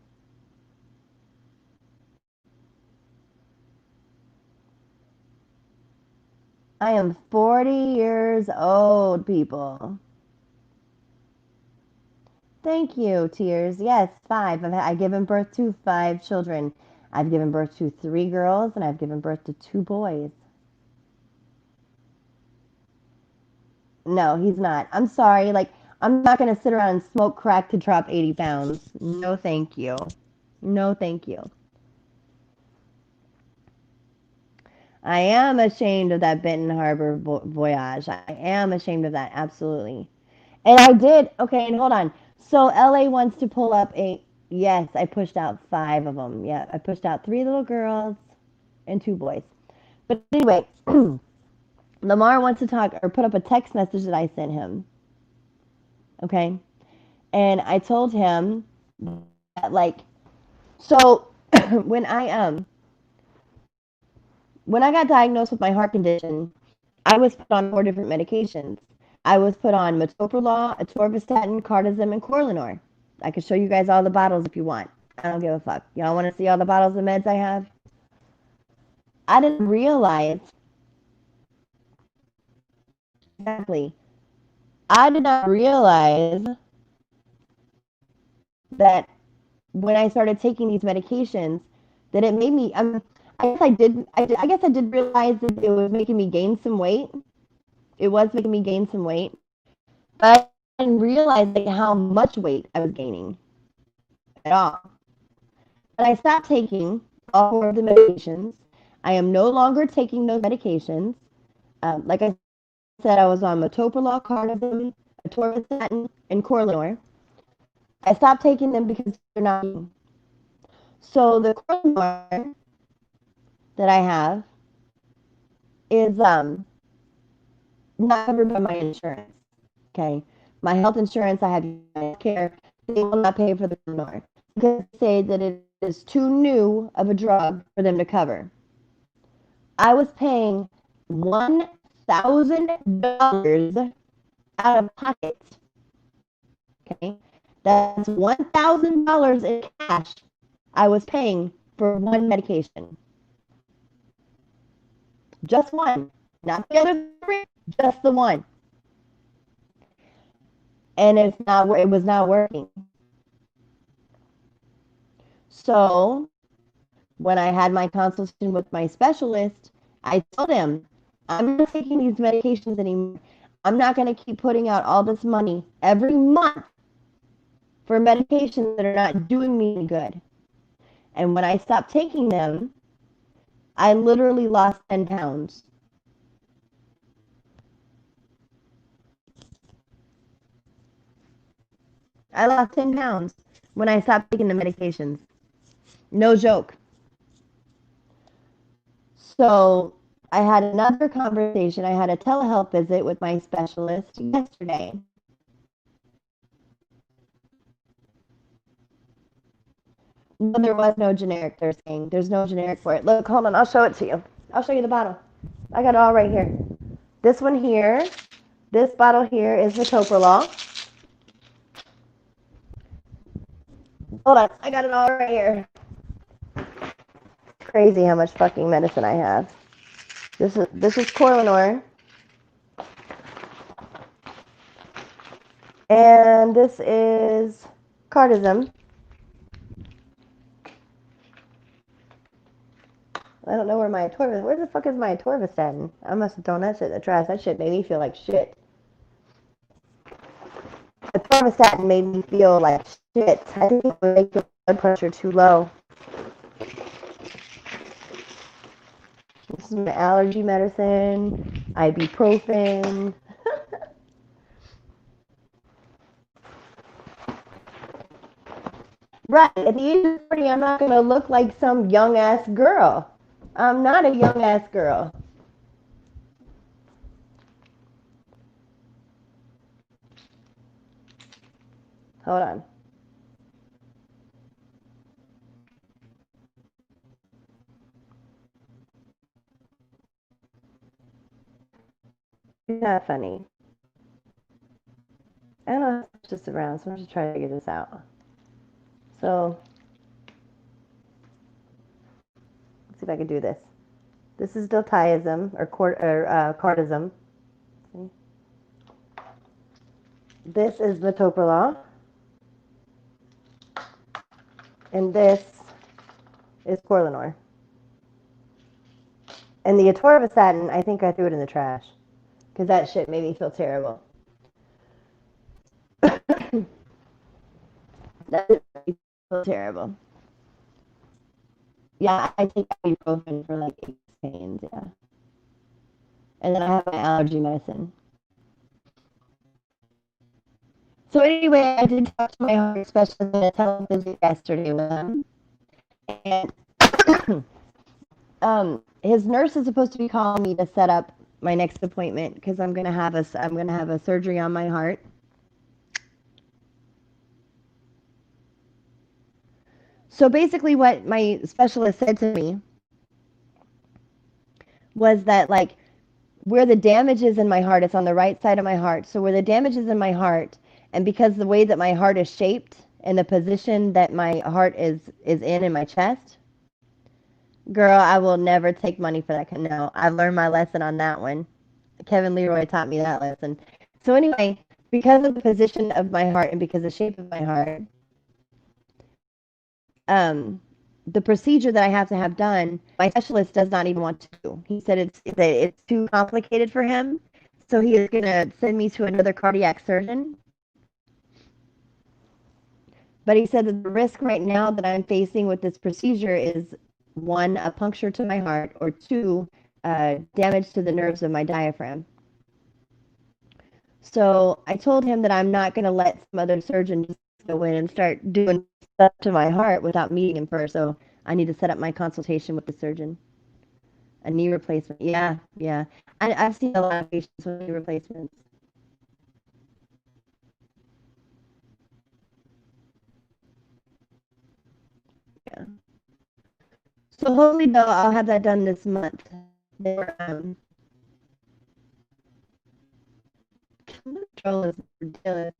I am 40 years old, people. Thank you, Tears. Yes, 5. I've given birth to 5 children. I've given birth to 3 girls and I've given birth to 2 boys. No, he's not. I'm sorry. Like, I'm not going to sit around and smoke crack to drop 80 pounds. No, thank you. No, thank you. I am ashamed of that Benton Harbor voyage. I am ashamed of that, absolutely. And I did. Okay, and hold on. So LA wants to pull up a. Yes, I pushed out 5 of them. Yeah, I pushed out 3 little girls and 2 boys. But anyway, Lamar wants to talk or put up a text message that I sent him. Okay? And I told him that like so when I got diagnosed with my heart condition, I was put on 4 different medications. I was put on metoprolol, atorvastatin, cardizem, and Corlinor. I could show you guys all the bottles if you want. I don't give a fuck. Y'all want to see all the bottles of meds I have? I didn't realize exactly. I did not realize that when I started taking these medications, that it made me. I guess I did. I guess I did realize that it was making me gain some weight. It was making me gain some weight, but I didn't realize like how much weight I was gaining at all. But I stopped taking all 4 of the medications. I am no longer taking those medications. Like I said, I was on metoprolol, cardizem, atorvastatin, and Corlinor. I stopped taking them because they're not. So the Corlinor that I have is not covered by my insurance. Okay, my health insurance, I have Medicare. They will not pay for the Corlinor because they say that it is too new of a drug for them to cover. I was paying $1,000 out of pocket. Okay, that's $1,000 in cash I was paying for one medication. Just one, not the other 3, just the one. And it was not working. So when I had my consultation with my specialist, I told him, I'm not taking these medications anymore. I'm not going to keep putting out all this money every month for medications that are not doing me any good. And when I stopped taking them, I literally lost 10 pounds. I lost 10 pounds when I stopped taking the medications. No joke. So I had another conversation. I had a telehealth visit with my specialist yesterday. No, there was no generic, they're saying. There's no generic for it. Look, hold on. I'll show it to you. I'll show you the bottle. I got it all right here. This one here, this bottle here is metoprolol. Hold on. I got it all right here. Crazy how much fucking medicine I have. This is Corlinor. And this is cardizem. I don't know where my atorvastatin. Where the fuck is my atorvastatin? I must have thrown that shit in the trash. That shit made me feel like shit. Atorvastatin made me feel like shit. I think it would make your blood pressure too low. This is my allergy medicine, ibuprofen. Right, at the age of 40, I'm not going to look like some young-ass girl. I'm not a young-ass girl. Hold on. You're not funny. I don't know how to push this around, so I'm just trying to figure this out. So, let's see if I can do this. This is diltiazem, or cardizem. This is metoprolol. And this is Corlinor. And the atorvastatin, I think I threw it in the trash. Because that shit made me feel terrible. That made me feel terrible. Yeah, I take ibuprofen for like aches, pains, yeah. And then I have my allergy medicine. So anyway, I did talk to my heart specialist in a televisit yesterday with him, and his nurse is supposed to be calling me to set up my next appointment because I'm gonna have a surgery on my heart. So basically, what my specialist said to me was that like where the damage is in my heart, it's on the right side of my heart. So where the damage is in my heart, and because the way that my heart is shaped and the position that my heart is in my chest, girl, I will never take money for that. No, I've learned my lesson on that one. Kevin Leroy taught me that lesson. So anyway, because of the position of my heart and because of the shape of my heart, um, the procedure that I have to have done, my specialist does not even want to do. He said it's too complicated for him, so he is going to send me to another cardiac surgeon. But he said that the risk right now that I'm facing with this procedure is one, a puncture to my heart, or two, damage to the nerves of my diaphragm. So I told him that I'm not going to let some other surgeon just go in and start doing stuff to my heart without meeting him first. So I need to set up my consultation with the surgeon. A knee replacement. Yeah, yeah. I've seen a lot of patients with knee replacements. Yeah. So hopefully, though, I'll have that done this month. They're, control is ridiculous.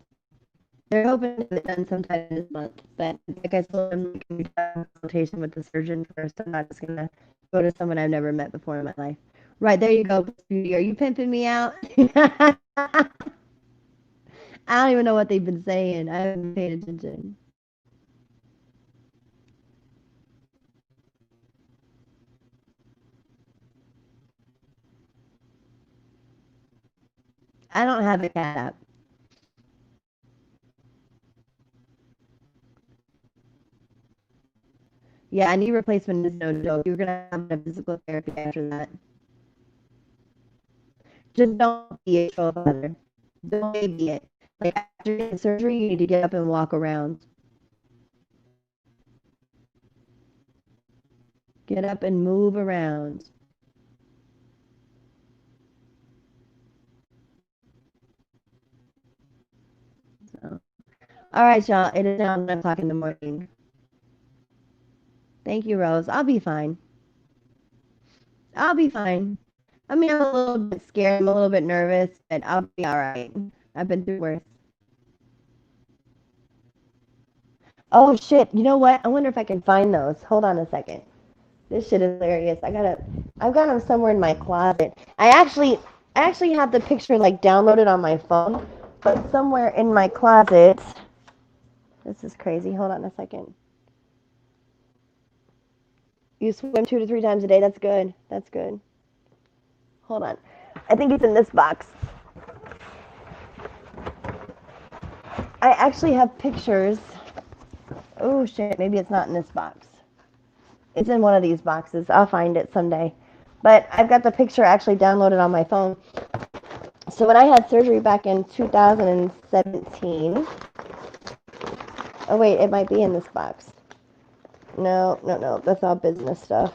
They're hoping to get it done sometime this month. But like I told them, I can have a consultation with the surgeon first. I'm not just going to go to someone I've never met before in my life. Right, there you go, Beauty. Are you pimping me out? I don't even know what they've been saying. I haven't paid attention. I don't have a cat app. Yeah, a knee replacement is no joke. You're gonna have a physical therapy after that. Just don't be a troll father. Don't be it. Like after getting surgery, you need to get up and walk around. Get up and move around. So. All right, y'all. It is now 9 o'clock in the morning. Thank you, Rose. I'll be fine. I'll be fine. I mean, I'm a little bit scared. I'm a little bit nervous, but I'll be all right. I've been through worse. Oh shit! You know what? I wonder if I can find those. Hold on a second. This shit is hilarious. I've got them somewhere in my closet. I actually have the picture like downloaded on my phone, but somewhere in my closet. This is crazy. Hold on a second. You swim 2 to 3 times a day. That's good. That's good. Hold on. I think it's in this box. I actually have pictures. Oh shit, maybe it's not in this box. It's in one of these boxes. I'll find it someday. But I've got the picture actually downloaded on my phone. So when I had surgery back in 2017. Oh wait, it might be in this box. No, no, no. That's all business stuff.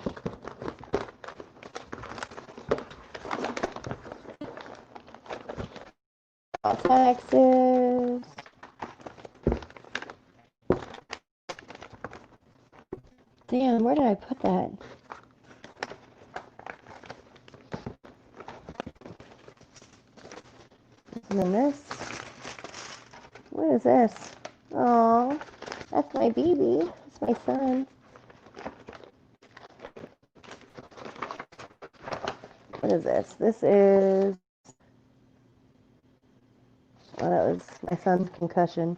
All taxes. Damn, where did I put that? And then this. What is this? Oh, that's my baby. That's my son. What is this? This is. Oh, that was my son's concussion.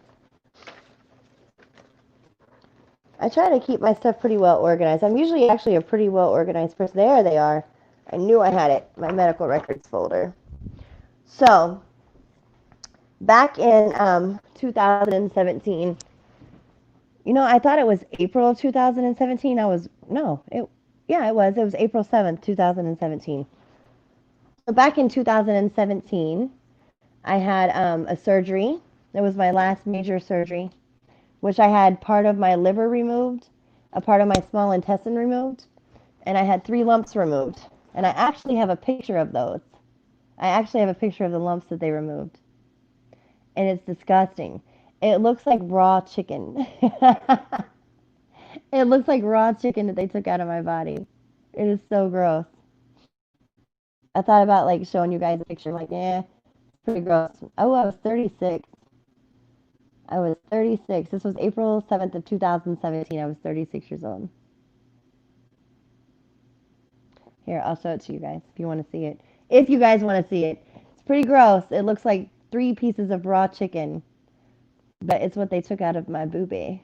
I try to keep my stuff pretty well organized. I'm usually actually a pretty well organized person. There they are. I knew I had it. My medical records folder. So, back in 2017, I thought it was April of 2017. It was. It was April 7th, 2017. So back in 2017, I had a surgery It was my last major surgery, which I had part of my liver removed, a part of my small intestine removed, and I had 3 lumps removed. And I actually have a picture of those. I actually have a picture of the lumps that they removed. And it's disgusting. It looks like raw chicken. It looks like raw chicken that they took out of my body. It is so gross. I thought about like showing you guys a picture, like, yeah, it's pretty gross. Oh, I was 36. I was 36. This was April 7th of 2017. I was 36 years old. Here, I'll show it to you guys if you want to see it. If you guys want to see it. It's pretty gross. It looks like 3 pieces of raw chicken, but it's what they took out of my boobie.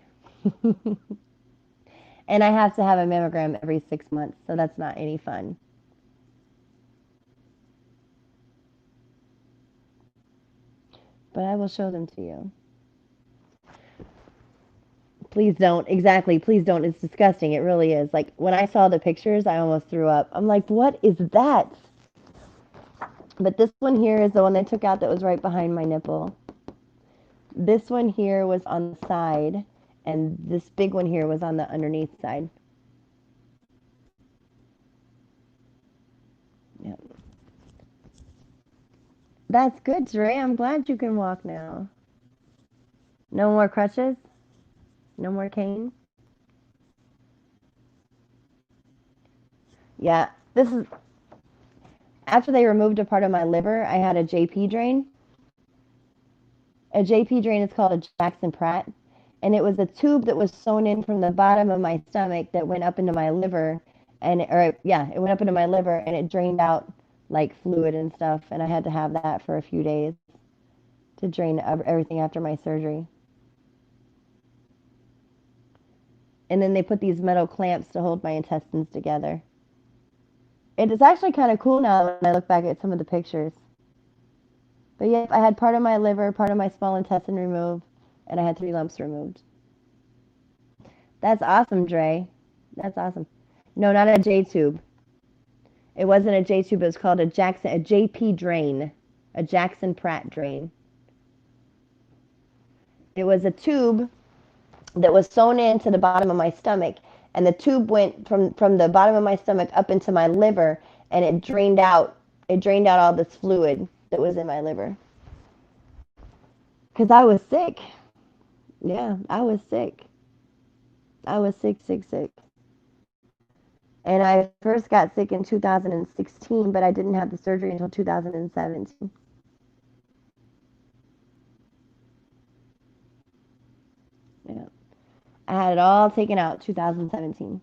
And I have to have a mammogram every 6 months, so that's not any fun. But I will show them to you. Please don't. Exactly. Please don't. It's disgusting. It really is. Like, when I saw the pictures, I almost threw up. I'm like, what is that? But this one here is the one they took out that was right behind my nipple. This one here was on the side, and this big one here was on the underneath side. Yep. That's good, Dre. I'm glad you can walk now. No more crutches? No more cane? Yeah, this is after they removed a part of my liver. I had a JP drain. A JP drain is called a Jackson Pratt, and it was a tube that was sewn in from the bottom of my stomach that went up into my liver, and it went up into my liver and it drained out like fluid and stuff, and I had to have that for a few days to drain everything after my surgery. And then they put these metal clamps to hold my intestines together. It is actually kind of cool now when I look back at some of the pictures. But yep, I had part of my liver, part of my small intestine removed, and I had 3 lumps removed. That's awesome, Dre. That's awesome. No, not a J tube. It wasn't a J tube. It was called a JP drain, a Jackson Pratt drain. It was a tube that was sewn into the bottom of my stomach, and the tube went from the bottom of my stomach up into my liver, and it drained out all this fluid that was in my liver. Because I was sick. Yeah, I was sick. I was sick. And I first got sick in 2016, but I didn't have the surgery until 2017. Yeah. I had it all taken out 2017.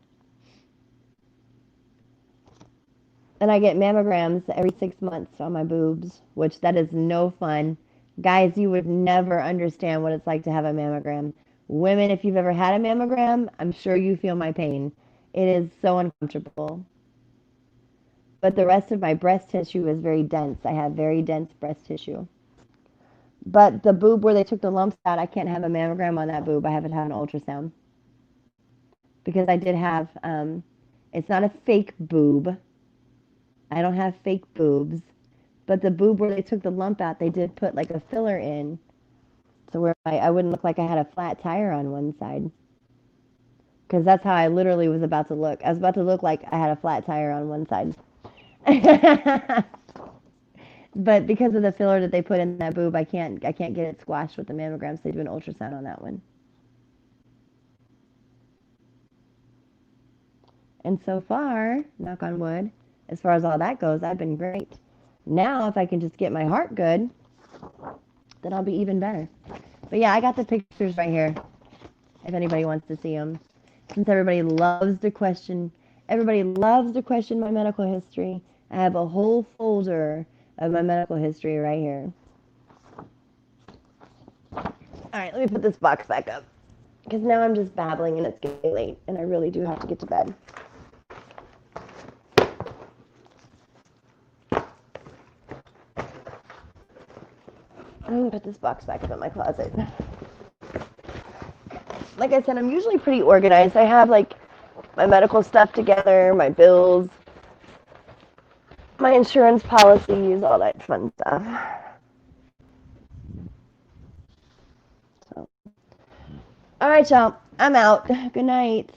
And I get mammograms every 6 months on my boobs, which that is no fun. Guys, you would never understand what it's like to have a mammogram. Women, if you've ever had a mammogram, I'm sure you feel my pain. It is so uncomfortable. But the rest of my breast tissue is very dense. I have very dense breast tissue. But the boob where they took the lumps out, I can't have a mammogram on that boob. I have to have an ultrasound. Because I did have, it's not a fake boob. I don't have fake boobs. But the boob where they took the lump out, they did put like a filler in. So where I wouldn't look like I had a flat tire on one side. Because that's how I literally was about to look. I was about to look like I had a flat tire on one side. But because of the filler that they put in that boob, I can't get it squashed with the mammograms. So they do an ultrasound on that one. And so far, knock on wood, as far as all that goes, I've been great. Now, if I can just get my heart good, then I'll be even better. But yeah, I got the pictures right here, if anybody wants to see them. Since everybody loves to question my medical history, I have a whole folder of my medical history right here. All right, let me put this box back up, because now I'm just babbling and it's getting late, and I really do have to get to bed. I'm going to put this box back up in my closet. Like I said, I'm usually pretty organized. I have like my medical stuff together, my bills, my insurance policies, all that fun stuff. All right, y'all. I'm out. Good night.